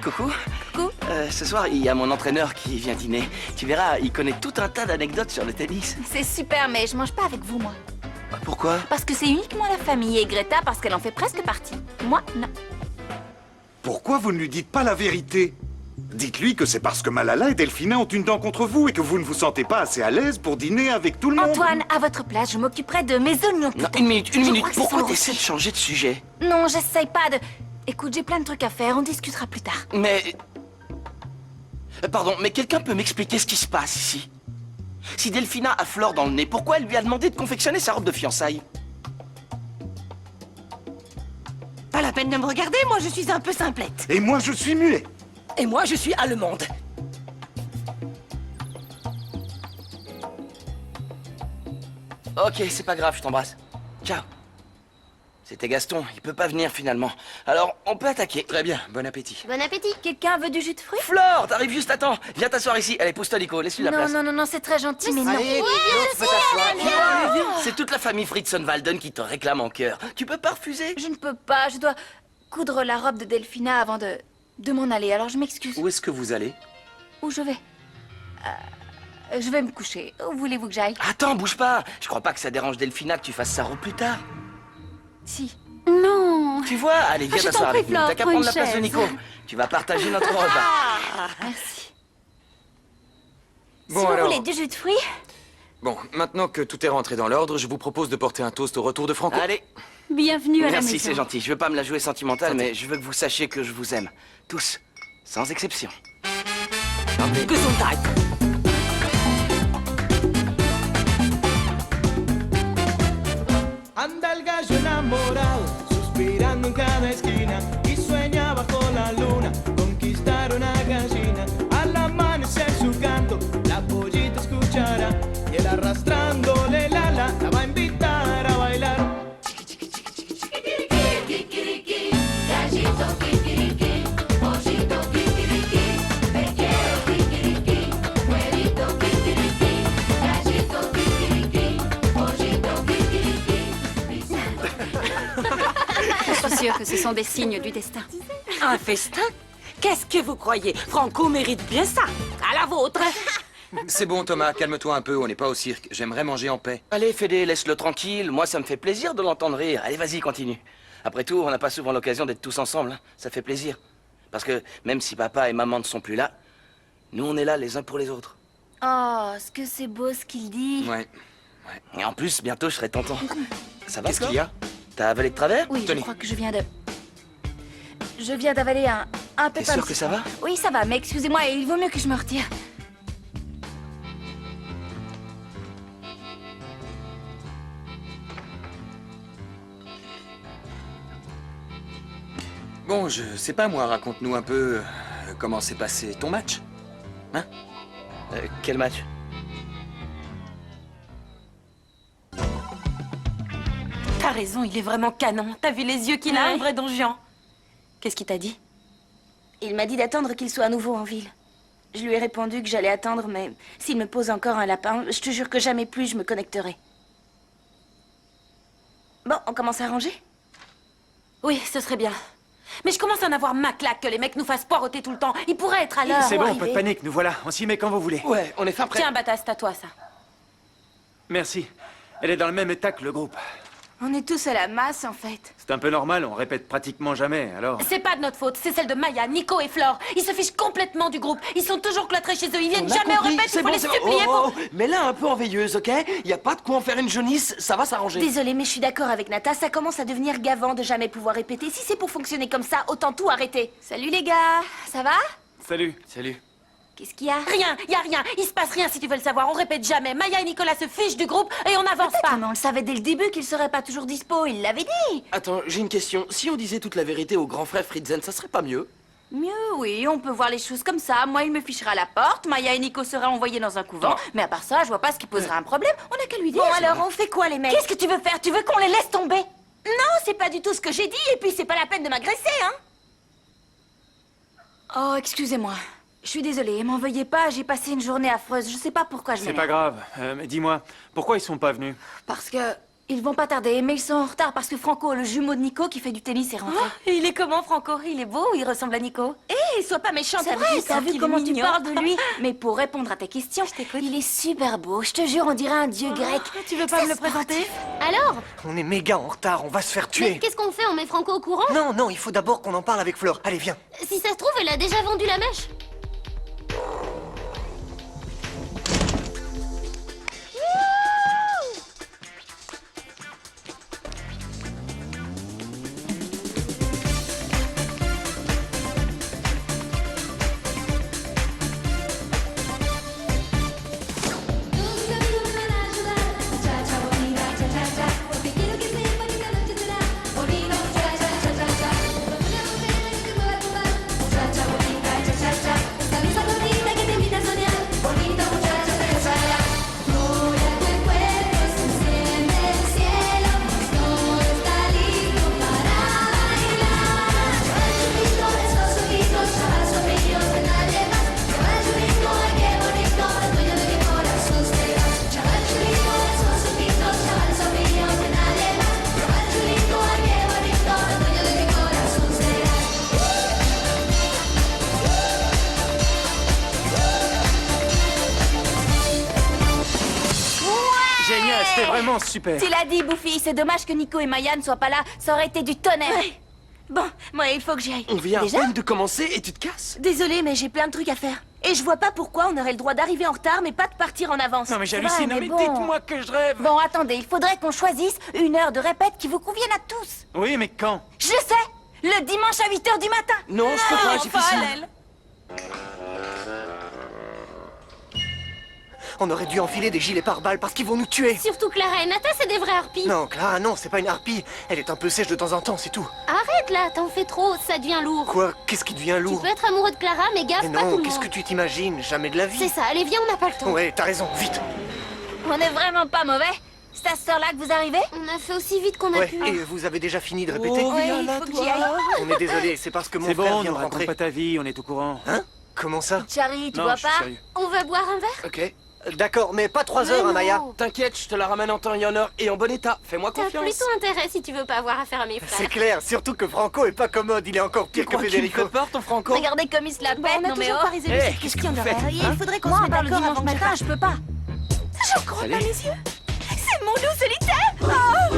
S1: Coucou.
S2: Coucou.
S1: Ce soir, il y a mon entraîneur qui vient dîner. Tu verras, il connaît tout un tas d'anecdotes sur le tennis.
S2: C'est super, mais je mange pas avec vous, moi.
S1: Pourquoi?
S2: Parce que c'est uniquement la famille et Greta parce qu'elle en fait presque partie. Moi, non.
S11: Pourquoi vous ne lui dites pas la vérité? Dites-lui que c'est parce que Malala et Delphina ont une dent contre vous et que vous ne vous sentez pas assez à l'aise pour dîner avec tout le monde.
S2: Antoine, à votre place, je m'occuperai de mes oignons.
S1: Non, une minute.
S2: crois que
S1: Pourquoi
S2: c'est
S1: t'essaies de changer de sujet?
S2: Non, j'essaye pas de... Écoute, j'ai plein de trucs à faire, on discutera plus tard.
S1: Mais... Pardon, mais quelqu'un peut m'expliquer ce qui se passe ici? Si Delphina a Flore dans le nez, pourquoi elle lui a demandé de confectionner sa robe de fiançailles?
S13: Pas la peine de me regarder, moi je suis un peu simplette.
S11: Et moi, je suis muet.
S13: Et moi je suis allemande.
S1: Ok, c'est pas grave, je t'embrasse. Ciao. C'était Gaston, il peut pas venir finalement. Alors, on peut attaquer.
S3: Très bien, bon appétit.
S4: Bon appétit.
S2: Quelqu'un veut du jus de fruits?
S1: Flore, t'arrives juste à temps. Viens t'asseoir ici. Allez, pousse-toi, Nico, laisse-lui la place.
S2: Non, c'est très gentil, mais non.
S1: Allez, Nico, tu peux t'asseoir. C'est toute la famille Fritzenwalden qui te réclame en cœur. Tu peux pas refuser?
S2: Je ne peux pas, je dois coudre la robe de Delphina avant de m'en aller, alors je m'excuse.
S3: Où est-ce que vous allez?
S2: Où je vais? Je vais me coucher. Où voulez-vous que j'aille?
S1: Attends, bouge pas. Je crois pas que ça dérange Delphina que tu fasses sa robe plus tard.
S2: Si.
S10: Non.
S1: Tu vois, allez, viens
S10: Je t'en
S1: t'asseoir
S10: prie,
S1: avec nous.
S10: Flore,
S1: T'as qu'à
S10: prends
S1: prendre
S10: une
S1: la place de
S10: chaise.
S1: Nico. Tu vas partager notre repas.
S2: Merci.
S3: Bon,
S2: si vous
S3: alors...
S2: voulez du jus de fruits?
S3: Bon, maintenant que tout est rentré dans l'ordre, je vous propose de porter un toast au retour de Franco.
S1: Allez.
S10: Bienvenue à la maison.
S1: Merci, c'est gentil. Je veux pas me la jouer sentimentale, mais je veux que vous sachiez que je vous aime. Tous. Sans exception.
S13: Gesundheit.
S14: Anda el gallo enamorado, suspirando en cada esquina y sueña bajo la luna, conquistar una gallina. Al amanecer su canto, la pollita escuchará y él arrastrándole la va a invitar a bailar.
S5: Kikiriki, gallito kikiriki, pollito kikiriki, te quiero kikiriki, huevito kikiriki, gallito kikiriki, pollito kikiriki.
S10: Je suis sûre que ce sont des signes du destin.
S13: Un festin? Qu'est-ce que vous croyez? Franco mérite bien ça. À la vôtre.
S3: C'est bon, Thomas, calme-toi un peu, on n'est pas au cirque. J'aimerais manger en paix.
S1: Allez, Fédé, laisse-le tranquille. Moi, ça me fait plaisir de l'entendre rire. Allez, vas-y, continue. Après tout, on n'a pas souvent l'occasion d'être tous ensemble. Hein. Ça fait plaisir. Parce que même si papa et maman ne sont plus là, nous, on est là les uns pour les autres.
S2: Oh, ce que c'est beau ce qu'il dit.
S3: Ouais.
S1: Et en plus, bientôt, je serai tonton. Ça va,
S3: Qu'est-ce qu'il y a?
S1: T'as avalé de travers?
S2: Oui,
S1: Tenez.
S2: je crois que je viens d'avaler un peu
S1: T'es sûr que ça va?
S2: Oui, ça va, mais excusez-moi, il vaut mieux que je me retire.
S3: Bon, je sais pas moi, raconte-nous un peu comment s'est passé ton match. Hein?
S1: Quel match?
S13: T'as raison, il est vraiment canon. T'as vu les yeux qu'il a, un vrai don Juan. Qu'est-ce qu'il t'a dit?
S2: Il m'a dit d'attendre qu'il soit à nouveau en ville. Je lui ai répondu que j'allais attendre, mais s'il me pose encore un lapin, je te jure que jamais plus je me connecterai. Bon, on commence à ranger?
S13: Oui, ce serait bien. Mais je commence à en avoir ma claque que les mecs nous fassent poireauter tout le temps. Ils pourraient être à l'heure.
S9: C'est
S13: ou
S9: bon,
S13: arriver.
S9: pas de panique, nous voilà. On s'y met quand vous voulez.
S1: Ouais, on est fin prêt.
S13: Tiens, Bata, c'est à toi, ça.
S9: Merci. Elle est dans le même état que le groupe.
S2: On est tous à la masse, en fait.
S9: C'est un peu normal, on répète pratiquement jamais, alors...
S13: C'est pas de notre faute, c'est celle de Maya, Nico et Flore. Ils se fichent complètement du groupe. Ils sont toujours cloîtrés chez eux. Ils viennent jamais au répète. Il faut les supplier pour...
S1: Mets-la un peu en veilleuse, ok? Y a pas de quoi en faire une jaunisse, ça va s'arranger.
S2: Désolée, mais je suis d'accord avec Nata, ça commence à devenir gavant de jamais pouvoir répéter. Si c'est pour fonctionner comme ça, autant tout arrêter. Salut les gars, ça va?
S9: Salut.
S1: Salut.
S2: Qu'est-ce qu'il y a?
S13: Rien, y a rien. Il se passe rien si tu veux le savoir. On répète jamais. Maya et Nicolas se fichent du groupe et on n'avance pas.
S2: Mais on le savait dès le début qu'il serait pas toujours dispo, il l'avait dit.
S1: Attends, j'ai une question. Si on disait toute la vérité au grand frère Fritzen, ça serait pas mieux?
S2: Mieux, oui, on peut voir les choses comme ça. Moi, il me fichera à la porte, Maya et Nico seraient envoyés dans un couvent. Mais à part ça, je vois pas ce qui poserait un problème. On a qu'à lui dire. Bon, alors, on fait quoi, les mecs? Qu'est-ce que tu veux faire? Tu veux qu'on les laisse tomber? Non, c'est pas du tout ce que j'ai dit, et puis c'est pas la peine de m'agresser, hein. Oh, excusez-moi. Je suis désolée, m'en veuillez pas, j'ai passé une journée affreuse. Je sais pas pourquoi je
S9: C'est
S2: m'énerve.
S9: pas grave. Mais dis-moi, pourquoi ils sont pas venus?
S2: Parce que... Ils vont pas tarder, mais ils sont en retard parce que Franco, le jumeau de Nico qui fait du tennis, est rentré.
S13: Et il est comment, Franco? Il est beau ou il ressemble à Nico?
S2: Hé, sois pas méchante,
S13: C'est vrai,
S2: t'as vu
S13: qu'il est
S2: comment tu
S13: mignon.
S2: parles de lui? Mais pour répondre à ta question, il est super beau, je te jure, on dirait un dieu grec.
S13: Tu veux pas me le présenter?
S7: Alors? On est méga en retard, on va se faire tuer.
S5: Mais qu'est-ce qu'on fait? On met Franco au courant?
S7: Non, non, il faut d'abord qu'on en parle avec Flore. Allez, viens.
S5: Si ça se trouve, elle a déjà vendu la mèche.
S9: Génial, c'était vraiment super.
S2: Tu l'as dit, Bouffi, c'est dommage que Nico et Maya ne soient pas là, ça aurait été du tonnerre. Bon, moi, il faut que j'y aille.
S1: On vient
S2: Déjà
S1: à peine de commencer et tu te casses?
S2: Désolée, mais j'ai plein de trucs à faire. Et je vois pas pourquoi on aurait le droit d'arriver en retard, mais pas de partir en avance.
S9: Non mais
S2: Ça
S9: j'hallucine,
S2: va,
S9: mais
S2: bon.
S9: dites-moi que je rêve.
S2: Bon, attendez, il faudrait qu'on choisisse une heure de répète qui vous convienne à tous.
S9: Oui, mais quand?
S2: Je sais, le dimanche à 8h du matin.
S1: Non, je peux pas, j'ai piscine.
S7: On aurait dû enfiler des gilets pare-balles parce qu'ils vont nous tuer.
S5: Surtout Clara et Nata, c'est des vraies harpies.
S7: Non, Clara, non, c'est pas une harpie. Elle est un peu sèche de temps en temps, c'est tout.
S5: Arrête là, t'en fais trop, ça devient lourd.
S7: Quoi? Qu'est-ce qui devient
S5: Tu
S7: lourd?
S5: peux être amoureux de Clara, mais gaffe,
S7: Mais
S5: pas tout
S7: non,
S5: le
S7: qu'est-ce
S5: monde.
S7: que tu t'imagines? Jamais de la vie.
S5: C'est ça, allez viens, on n'a pas le temps.
S7: Ouais, t'as raison, vite.
S2: On est vraiment pas mauvais. C'est à cette heure-là que vous arrivez?
S5: On a fait aussi vite qu'on a
S7: Ouais,
S5: pu.
S7: et vous avez déjà fini de répéter?
S1: Oh, viens là,
S2: faut que j'y aille.
S7: On est désolé, c'est parce que mon
S9: C'est
S7: frère
S9: bon,
S7: vient
S9: ne
S7: de
S9: raconte
S7: rentrer.
S9: pas ta vie, on est au courant.
S7: Hein? Comment ça?
S2: Charlie, tu
S9: Non,
S2: vois
S9: je suis
S2: pas?
S9: sérieux.
S5: On va boire un verre?
S1: Ok.
S7: D'accord, mais pas 3 heures, hein, Maya.
S1: T'inquiète, je te la ramène en temps et en heure et en bon état. Fais-moi
S5: T'as
S1: confiance.
S5: plutôt intérêt si tu veux pas avoir affaire à mes frères.
S7: C'est clair, surtout que Franco est pas commode, il est encore
S1: Tu
S7: pire que
S1: crois qu'il me
S7: Federico.
S1: fait peur, ton Franco?
S2: Regardez comme il se la pète,
S13: on a
S2: non mais
S13: toujours
S2: oh.
S13: pas résolu
S1: Eh,
S13: cette
S1: qu'est-ce
S13: question
S1: que
S13: de
S1: vous faites,
S13: rêve.
S2: Il faudrait qu'on se mette d'accord dimanche matin, je peux pas. Je crois
S1: Salut.
S2: pas mes yeux. C'est mon loup solitaire. Oh.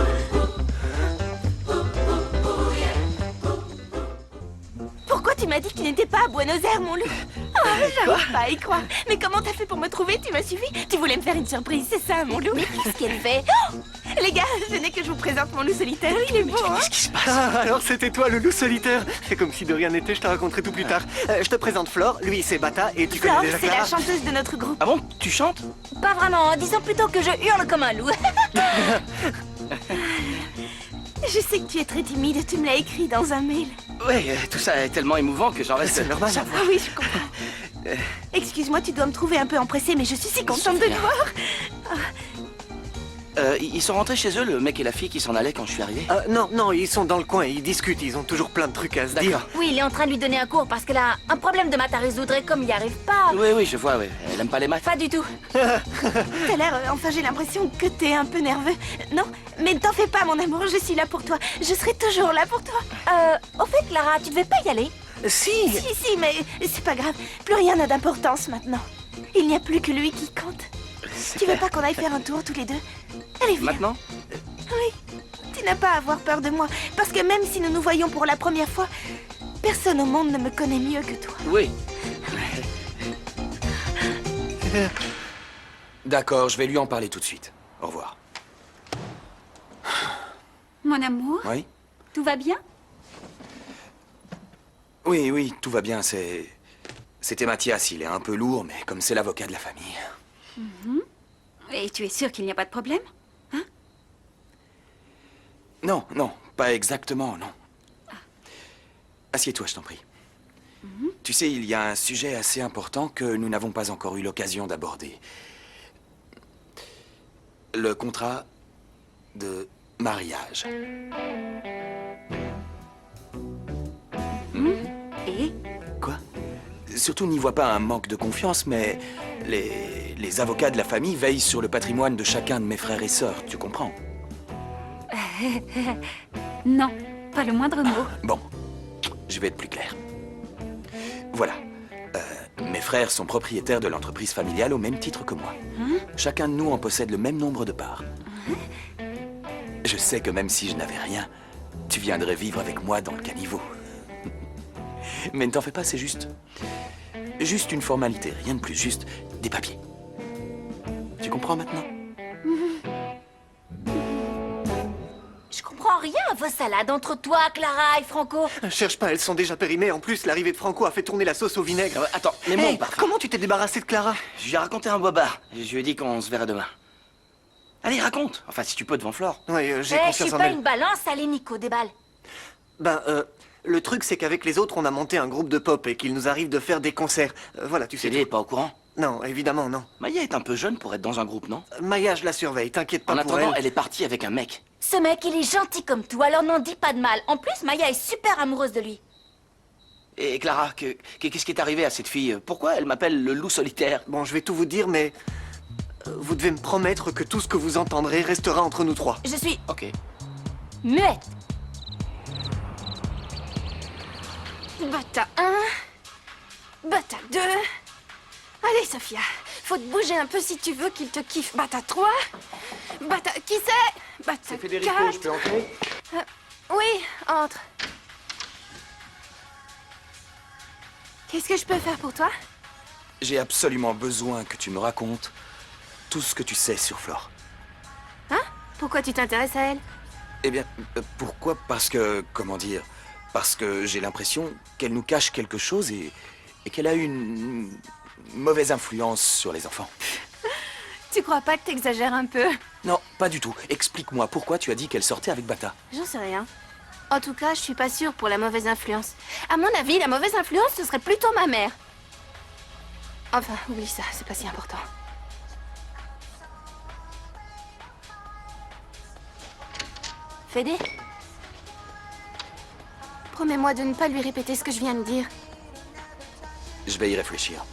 S2: Pourquoi tu m'as dit que tu n'étais pas à Buenos Aires, mon loup? Oh, j'arrive pas à y croire. Mais comment t'as fait pour me trouver? Tu m'as suivi? Tu voulais me faire une surprise, c'est ça, mon loup? Mais qu'est-ce qu'elle fait? Oh, les gars, venez que je vous présente mon loup solitaire. Il est beau, hein?
S1: Qu'est-ce qui se passe?
S7: Ah, alors c'était toi le loup solitaire. C'est comme si de rien n'était, je te raconterai tout plus tard. Je te présente Flore, lui c'est Bata, et tu
S2: Flore,
S7: connais déjà
S2: c'est la
S7: Clara.
S2: chanteuse de notre groupe.
S1: Ah bon? Tu chantes?
S2: Pas vraiment, disons plutôt que je hurle comme un loup. Je sais que tu es très timide, tu me l'as écrit dans un mail.
S1: Ouais, tout ça est tellement émouvant que j'en reste...
S7: C'est normal.
S2: Ah oui, je comprends. Excuse-moi, tu dois me trouver un peu empressée, mais je suis si contente de te voir.
S1: Ils sont rentrés chez eux, le mec et la fille qui s'en allaient quand je suis arrivé.
S7: Non, non, ils sont dans le coin, ils discutent, ils ont toujours plein de trucs à se dire.
S2: Oui, il est en train de lui donner un cours parce qu'elle a un problème de maths à résoudre et comme il n'y arrive pas...
S1: Oui, oui, je vois, oui. Elle aime pas les maths.
S2: Pas du tout.
S4: T'as l'air... enfin, j'ai l'impression que t'es un peu nerveux. Non, mais ne t'en fais pas, mon amour, je suis là pour toi. Je serai toujours là pour toi.
S2: Au fait, Clara, tu devais pas y aller?
S7: Si.
S4: Si, mais c'est pas grave. Plus rien n'a d'importance maintenant. Il n'y a plus que lui qui compte. Tu veux pas qu'on aille faire un tour tous les deux? Allez, viens.
S1: Maintenant?
S4: Oui. Tu n'as pas à avoir peur de moi. Parce que même si nous nous voyons pour la première fois, personne au monde ne me connaît mieux que toi.
S1: Oui.
S3: D'accord, je vais lui en parler tout de suite. Au revoir.
S10: Mon amour,
S3: Oui?
S10: tout va bien?
S3: Oui, oui, tout va bien, C'était Mathias, il est un peu lourd, mais comme c'est l'avocat de la famille...
S10: Et tu es sûr qu'il n'y a pas de problème?
S3: Non, non, pas exactement, non. Assieds-toi, je t'en prie. Tu sais, il y a un sujet assez important que nous n'avons pas encore eu l'occasion d'aborder. Le contrat de mariage.
S10: Et?
S3: Quoi? Surtout n'y vois pas un manque de confiance, mais les avocats de la famille veillent sur le patrimoine de chacun de mes frères et sœurs, tu comprends?
S10: Non, pas le moindre mot.
S3: Bon, je vais être plus clair. Voilà. Mes frères sont propriétaires de l'entreprise familiale au même titre que moi. Chacun de nous en possède le même nombre de parts. Je sais que même si je n'avais rien, tu viendrais vivre avec moi dans le caniveau. Mais ne t'en fais pas, c'est juste une formalité, rien de plus, juste des papiers. Tu comprends maintenant?
S2: Je comprends rien à vos salades entre toi, Clara et Franco.
S7: Cherche pas, elles sont déjà périmées. En plus, l'arrivée de Franco a fait tourner la sauce au vinaigre.
S1: Attends, mais
S7: Hey,
S1: bon, parfait.
S7: comment tu t'es débarrassé de Clara?
S1: Je lui ai raconté un bobard. Je lui ai dit qu'on se verrait demain. Allez, raconte. Enfin, si tu peux, devant Flore.
S7: Oui, j'ai
S2: Je suis
S7: confiance en
S2: pas
S7: elle.
S2: une balance, allez Nico, déballe.
S7: Ben, le truc, c'est qu'avec les autres, on a monté un groupe de pop et qu'il nous arrive de faire des concerts. Voilà, tu sais.
S1: Célie est pas au courant?
S7: Non, évidemment, non.
S1: Maya est un peu jeune pour être dans un groupe, non?
S7: Maya, je la surveille, t'inquiète pas
S1: En
S7: pour
S1: attendant,
S7: elle.
S1: elle est partie avec un mec.
S2: Ce mec, il est gentil comme tout, alors n'en dis pas de mal. En plus, Maya est super amoureuse de lui.
S1: Et Clara, qu'est-ce qui est arrivé à cette fille? Pourquoi elle m'appelle le loup solitaire?
S7: Bon, je vais tout vous dire, mais... vous devez me promettre que tout ce que vous entendrez restera entre nous trois.
S2: Je suis
S1: Ok.
S2: muette.
S4: Bata 1, Bata 2. Allez, Sophia, faut te bouger un peu si tu veux qu'il te kiffe. Bata 3, Bata... Qui c'est? Bata 4.
S7: Federico, je peux entrer?
S4: Oui, entre. Qu'est-ce que je peux faire pour toi?
S3: J'ai absolument besoin que tu me racontes tout ce que tu sais sur Flore.
S4: Hein? Pourquoi tu t'intéresses à elle?
S3: Eh bien, pourquoi? Parce que, comment dire, parce que j'ai l'impression qu'elle nous cache quelque chose et qu'elle a une mauvaise influence sur les enfants.
S4: Tu crois pas que t'exagères un peu?
S3: Non, pas du tout. Explique-moi pourquoi tu as dit qu'elle sortait avec Bata.
S4: J'en sais rien. En tout cas, je suis pas sûre pour la mauvaise influence. À mon avis, la mauvaise influence, ce serait plutôt ma mère. Enfin, oublie ça, c'est pas si important.
S2: Fédé?
S4: Promets-moi de ne pas lui répéter ce que je viens de dire.
S3: Je vais y réfléchir.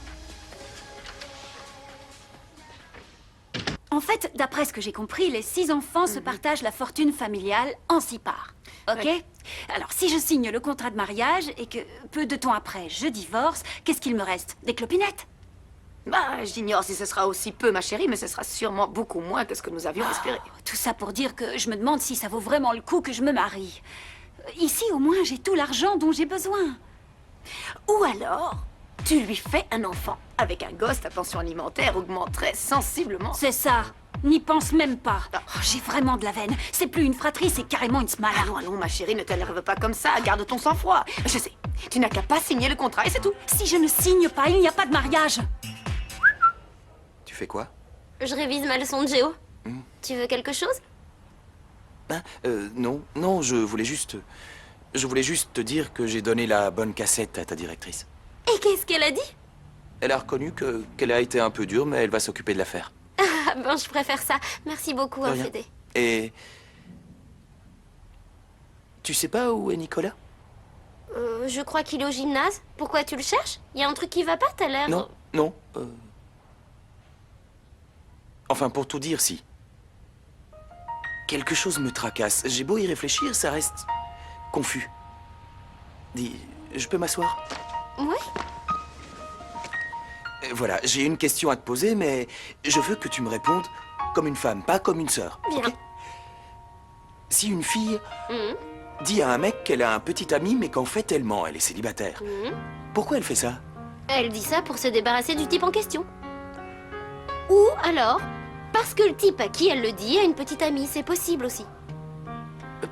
S10: En fait, d'après ce que j'ai compris, les 6 enfants se partagent la fortune familiale en 6 parts. Ok? Alors, si je signe le contrat de mariage et que peu de temps après, je divorce, qu'est-ce qu'il me reste? Des clopinettes?
S6: Bah, j'ignore si ce sera aussi peu, ma chérie, mais ce sera sûrement beaucoup moins que ce que nous avions espéré.
S10: Tout ça pour dire que je me demande si ça vaut vraiment le coup que je me marie. Ici, au moins, j'ai tout l'argent dont j'ai besoin.
S6: Ou alors, tu lui fais un enfant. Avec un gosse, ta pension alimentaire augmenterait sensiblement.
S10: C'est ça. N'y pense même pas. Oh, j'ai vraiment de la veine. C'est plus une fratrie, c'est carrément une smala.
S6: Allons, allons, ma chérie, ne t'énerve pas comme ça. Garde ton sang-froid. Je sais, tu n'as qu'à pas signer le contrat et c'est tout.
S10: Si je ne signe pas, il n'y a pas de mariage.
S3: Tu fais quoi?
S5: Je révise ma leçon de géo. Tu veux quelque chose?
S3: Hein? Non, non, je voulais juste te dire que j'ai donné la bonne cassette à ta directrice.
S5: Et qu'est-ce qu'elle a dit?
S3: Elle a reconnu qu'elle a été un peu dure, mais elle va s'occuper de l'affaire.
S5: Ah
S4: Ah bon, je préfère ça. Merci beaucoup,
S3: De
S4: hein,
S3: rien.
S4: Fédé.
S3: Et... Tu sais pas où est Nicolas?
S4: Je crois qu'il est au gymnase. Pourquoi tu le cherches? Il y a un truc qui va pas, t'as l'air...
S3: Non, non. Enfin, pour tout dire, si. Quelque chose me tracasse. J'ai beau y réfléchir, ça reste... confus. Dis, je peux m'asseoir?
S4: Oui.
S3: Voilà, j'ai une question à te poser, mais je veux que tu me répondes comme une femme, pas comme une sœur.
S4: Bien.
S3: Ok? Si une fille
S4: Mhm.
S3: dit à un mec qu'elle a un petit ami, mais qu'en fait elle ment, elle est célibataire,
S4: Mhm.
S3: pourquoi elle fait ça?
S4: Elle dit ça pour se débarrasser du type en question. Ou alors, parce que le type à qui elle le dit a une petite amie, c'est possible aussi.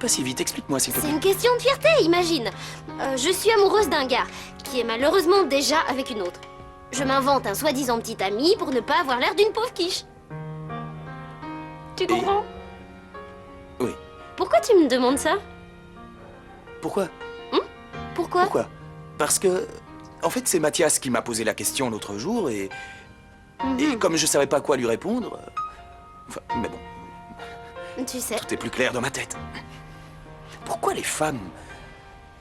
S3: Pas si vite, explique-moi s'il te
S4: C'est
S3: plaît.
S4: une question de fierté, imagine. Je suis amoureuse d'un gars qui est malheureusement déjà avec une autre. Je m'invente un soi-disant petit ami pour ne pas avoir l'air d'une pauvre quiche. Tu comprends?
S3: Oui.
S4: Pourquoi tu me demandes ça?
S3: Pourquoi?
S4: Pourquoi?
S3: Pourquoi? Parce que, en fait, c'est Mathias qui m'a posé la question l'autre jour et comme je savais pas quoi lui répondre, enfin, mais bon,
S4: Tu sais.
S3: tout est plus clair dans ma tête. Pourquoi les femmes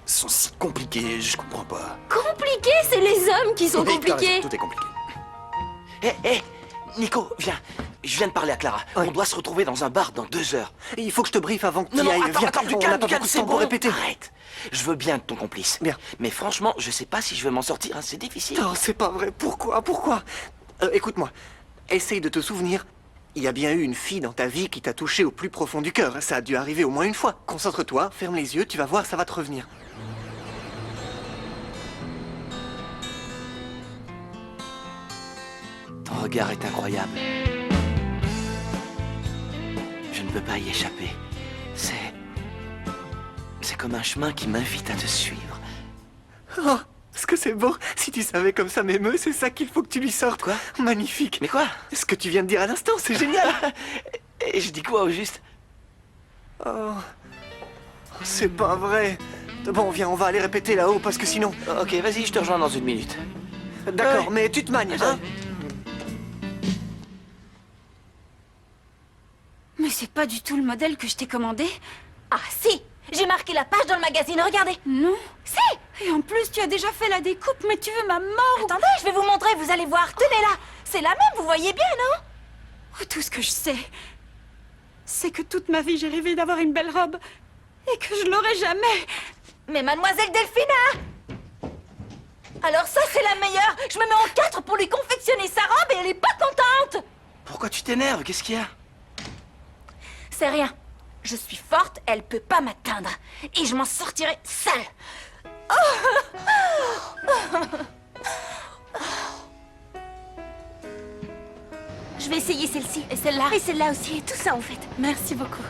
S3: sont si compliquées? Je comprends pas.
S4: Compliqué, c'est les hommes qui sont
S3: Oui, t'as
S4: compliqués.
S3: raison, tout est compliqué.
S1: Hé, Nico, viens. Je viens de parler à Clara. On doit se retrouver dans un bar dans 2 heures.
S7: Il faut que je te briefe avant que tu
S1: Non,
S7: y
S1: non,
S7: ailles.
S1: attends,
S7: Viens,
S1: attends, du
S7: on
S1: calme,
S7: n'a pas
S1: du calme,
S7: beaucoup de
S1: c'est
S7: temps
S1: bon.
S7: pour répéter.
S1: Arrête. Je veux bien être ton complice.
S7: Bien.
S1: Mais franchement, je sais pas si je vais m'en sortir, hein, c'est difficile.
S7: Non, c'est pas vrai. Pourquoi? Pourquoi? Écoute-moi. Essaye de te souvenir. Il y a bien eu une fille dans ta vie qui t'a touché au plus profond du cœur. Ça a dû arriver au moins une fois. Concentre-toi, ferme les yeux, tu vas voir, ça va te revenir.
S1: Ton regard est incroyable. Je ne peux pas y échapper. C'est comme un chemin qui m'invite à te suivre.
S7: Oh, ce que c'est beau. Si tu savais comme ça m'émeut, c'est ça qu'il faut que tu lui sortes.
S1: Quoi?
S7: Magnifique.
S1: Mais quoi?
S7: Ce que tu viens de dire à l'instant, c'est génial.
S1: Et je dis quoi au juste?
S7: Oh, c'est pas vrai. Bon, viens, on va aller répéter là-haut parce que sinon...
S1: Ok, vas-y, je te rejoins dans 1 minute.
S7: D'accord,
S1: Ouais.
S7: mais tu te manies, hein?
S10: Mais c'est pas du tout le modèle que je t'ai commandé.
S2: Ah si, j'ai marqué la page dans le magazine, regardez.
S10: Non.
S2: Si.
S10: Et en plus, tu as déjà fait la découpe, mais tu veux ma mort.
S2: Attendez, je vais vous montrer, vous allez voir. Tenez là, c'est la même, vous voyez bien, non?
S10: Oh, tout ce que je sais, c'est que toute ma vie, j'ai rêvé d'avoir une belle robe et que je l'aurai jamais.
S2: Mais mademoiselle Delphina! Alors ça, c'est la meilleure. Je me mets en 4 pour lui confectionner sa robe et elle est pas contente.
S1: Pourquoi tu t'énerves? Qu'est-ce qu'il y a?
S2: C'est rien. Je suis forte, elle peut pas m'atteindre. Et je m'en sortirai seule. Je vais essayer celle-ci. Et celle-là. Et celle-là aussi. Et tout ça, en fait.
S13: Merci beaucoup.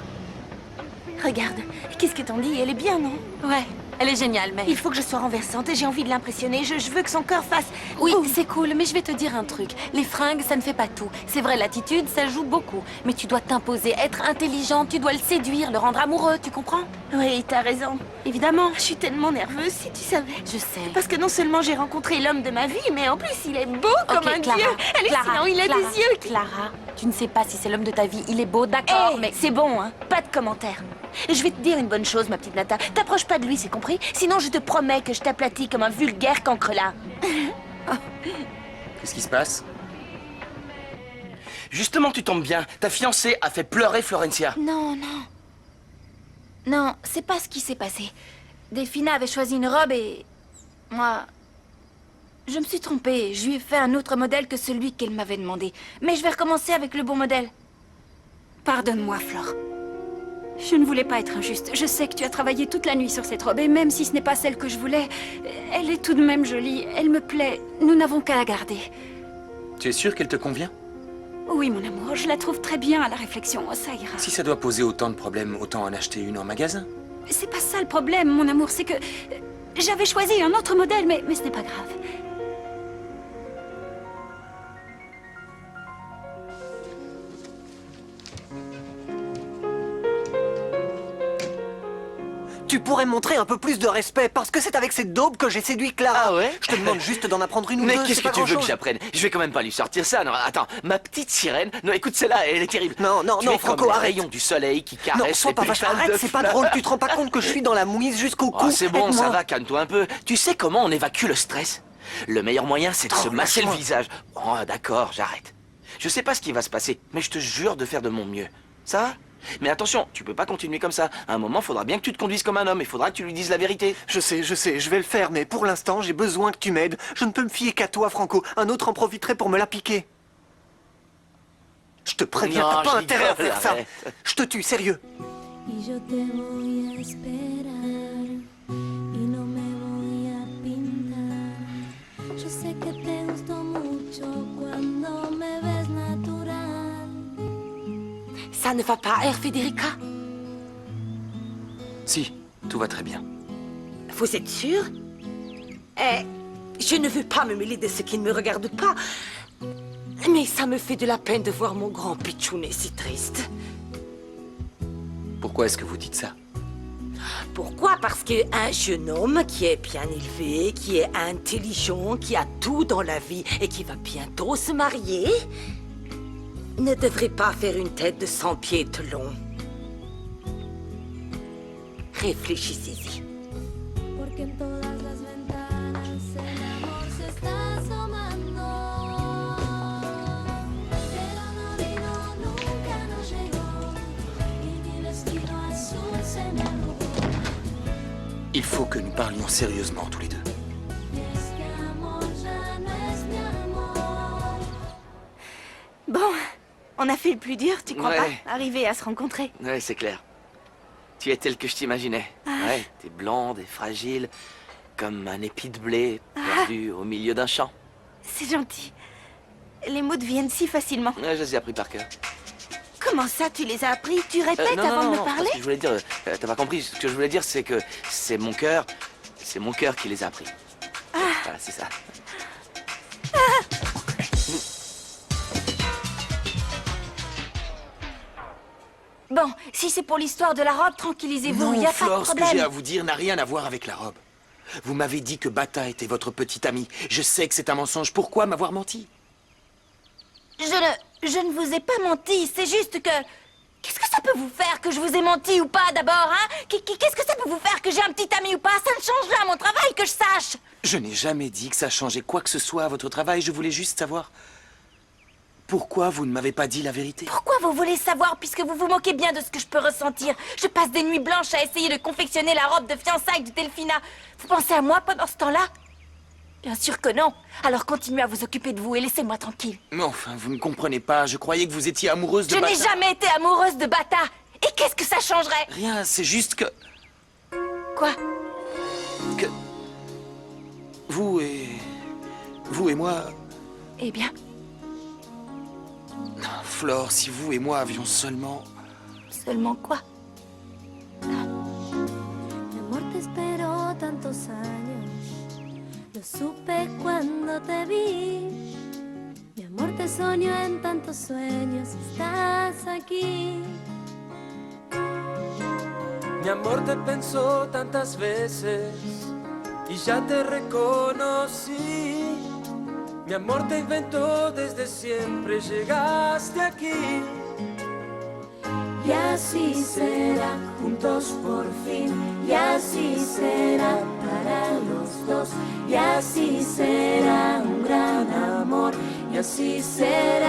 S2: Regarde. Qu'est-ce que t'en dis? Elle est bien, non?
S13: Ouais, elle est géniale, mais...
S2: Il faut que je sois renversante et j'ai envie de l'impressionner. Je veux que son cœur fasse...
S13: Oui,
S2: Ouf.
S13: c'est cool, mais je vais te dire un truc. Les fringues, ça ne fait pas tout. C'est vrai, l'attitude, ça joue beaucoup. Mais tu dois t'imposer, être intelligente, tu dois le séduire, le rendre amoureux, tu comprends?
S2: Oui, t'as raison. Évidemment, je suis tellement nerveuse, si tu savais.
S13: Je sais.
S2: Parce que non seulement j'ai rencontré l'homme de ma vie, mais en plus il est beau comme
S13: Ok,
S2: un
S13: Clara,
S2: dieu. Hallucinant, il a
S13: Clara,
S2: des yeux qui...
S13: Clara, tu ne sais pas si c'est l'homme de ta vie. Il est beau, d'accord,
S2: Hey,
S13: mais...
S2: c'est bon, hein. Pas de commentaires. Je vais te dire une bonne chose, ma petite Nata. T'approches pas de lui, c'est compris? Sinon, je te promets que je t'aplatis comme un vulgaire cancrelat.
S3: Qu'est-ce qui se passe?
S1: Justement, tu tombes bien. Ta fiancée a fait pleurer Florencia.
S2: Non, non. Non, c'est pas ce qui s'est passé. Delphina avait choisi une robe et... Moi... Je me suis trompée. Je lui ai fait un autre modèle que celui qu'elle m'avait demandé. Mais je vais recommencer avec le bon modèle.
S10: Pardonne-moi, Flore. Je ne voulais pas être injuste. Je sais que tu as travaillé toute la nuit sur cette robe, et même si ce n'est pas celle que je voulais, elle est tout de même jolie. Elle me plaît. Nous n'avons qu'à la garder.
S3: Tu es sûr qu'elle te convient?
S10: Oui, mon amour, je la trouve très bien à la réflexion. Ça ira.
S3: Si ça doit poser autant de problèmes, autant en acheter une en magasin.
S10: C'est pas ça le problème, mon amour, c'est que... J'avais choisi un autre modèle, mais ce n'est pas grave.
S7: Tu pourrais montrer un peu plus de respect, parce que c'est avec cette daube que j'ai séduit Clara.
S1: Ah ouais?
S7: Je te demande juste d'en apprendre une ou
S1: Mais
S7: deux,
S1: qu'est-ce
S7: c'est
S1: que
S7: pas
S1: tu veux que
S7: grand-chose.
S1: j'apprenne? Je vais quand même pas lui sortir ça. Non, attends, ma petite sirène. Non, écoute celle-là, elle est terrible.
S7: Non, non,
S1: Tu
S7: non,
S1: es
S7: Franco,
S1: comme les
S7: arrête.
S1: rayons du soleil qui caressent.
S7: Non, sois
S1: les
S7: pas vache,
S1: pétales
S7: arrête,
S1: de
S7: c'est pas
S1: fleurs.
S7: drôle, tu te rends pas compte que je suis dans la mouise jusqu'au cou.
S1: Oh, c'est bon,
S7: Aide-moi.
S1: ça va, calme-toi un peu. Tu sais comment on évacue le stress? Le meilleur moyen, c'est de se masser le
S7: lâche-moi.
S1: visage. Oh, d'accord, j'arrête. Je sais pas ce qui va se passer, mais je te jure de faire de mon mieux. Ça va? Mais attention, tu peux pas continuer comme ça. À un moment, faudra bien que tu te conduises comme un homme. Il faudra que tu lui dises la vérité.
S7: Je sais, je vais le faire, mais pour l'instant, j'ai besoin que tu m'aides. Je ne peux me fier qu'à toi, Franco. Un autre en profiterait pour me la piquer. Je te préviens,
S1: Non,
S7: t'as pas
S1: je
S7: intérêt à
S1: rigole,
S7: faire ça.
S1: arrête.
S7: Je te tue, sérieux.
S5: Y yo te voy a esperar y no me voy a pintar. Je sais que te gusto mucho cuando me ves natural.
S13: Ça ne va pas, Federica?
S3: Si, tout va très bien.
S15: Vous êtes sûr? Je ne veux pas me mêler de ce qui ne me regarde pas. Mais ça me fait de la peine de voir mon grand pitchounet si triste.
S3: Pourquoi est-ce que vous dites ça?
S15: Pourquoi? Parce qu'un jeune homme qui est bien élevé, qui est intelligent, qui a tout dans la vie et qui va bientôt se marier, ne devrait pas faire une tête de 100 pieds de long. Réfléchissez-y.
S5: Porque en todas las ventanas el amor se está asomando. Pero no vino, nunca nos llegó. Y mi vestido azul se me arrugó.
S3: Il faut que nous parlions sérieusement tous les deux.
S5: Y es que amor ya no es mi amor.
S2: Bon, on a fait le plus dur, tu crois
S1: Ouais.
S2: pas? Arriver à se rencontrer.
S1: Ouais, c'est clair. Tu es telle que je t'imaginais. Ouais, t'es blonde et fragile, comme un épi de blé perdu au milieu d'un champ.
S2: C'est gentil. Les mots deviennent si facilement.
S1: Ouais, je les ai appris par cœur.
S2: Comment ça, tu les as appris? Tu répètes
S1: Non,
S2: avant
S1: non,
S2: de
S1: non,
S2: me parler?
S1: ce que je voulais dire, t'as pas compris. Ce que je voulais dire, c'est que c'est mon cœur qui les a appris. Voilà, c'est ça.
S2: Bon, si c'est pour l'histoire de la robe, tranquillisez-vous, il n'y a pas de
S3: Flore, ce que j'ai
S2: problème.
S3: à vous dire n'a rien à voir avec la robe. Vous m'avez dit que Bata était votre petite amie. Je sais que c'est un mensonge. Pourquoi m'avoir menti?
S2: Je ne vous ai pas menti, c'est juste que... Qu'est-ce que ça peut vous faire que je vous ai menti ou pas d'abord, hein? Qu'est-ce que ça peut vous faire que j'ai un petit ami ou pas? Ça ne change rien à mon travail, que je sache.
S3: Je n'ai jamais dit que ça changeait quoi que ce soit à votre travail. Je voulais juste savoir... Pourquoi vous ne m'avez pas dit la vérité?
S2: Pourquoi vous voulez savoir, puisque vous vous moquez bien de ce que je peux ressentir? Je passe des nuits blanches à essayer de confectionner la robe de fiançailles de Delphina. Vous pensez à moi pendant ce temps-là? Bien sûr que non. Alors continuez à vous occuper de vous et laissez-moi tranquille.
S3: Mais enfin, vous ne comprenez pas. Je croyais que vous étiez amoureuse de
S2: Je
S3: Bata.
S2: n'ai jamais été amoureuse de Bata. Et qu'est-ce que ça changerait?
S3: Rien, c'est juste que...
S2: Quoi?
S3: Que... Vous et moi...
S2: Eh bien,
S3: Flore, si vous et moi avions seulement...
S2: seulement quoi?
S5: Mi amor, te espero tantos años. Lo supe cuando te vi. Mi amor, te soño en tantos sueños. Estás aquí.
S14: Mi amor, te pensó tantas veces y ya te reconocí. Mi amor, te inventó desde siempre, llegaste aquí.
S5: Y así será, juntos por fin. Y así será para los dos. Y así será un gran amor. Y así será.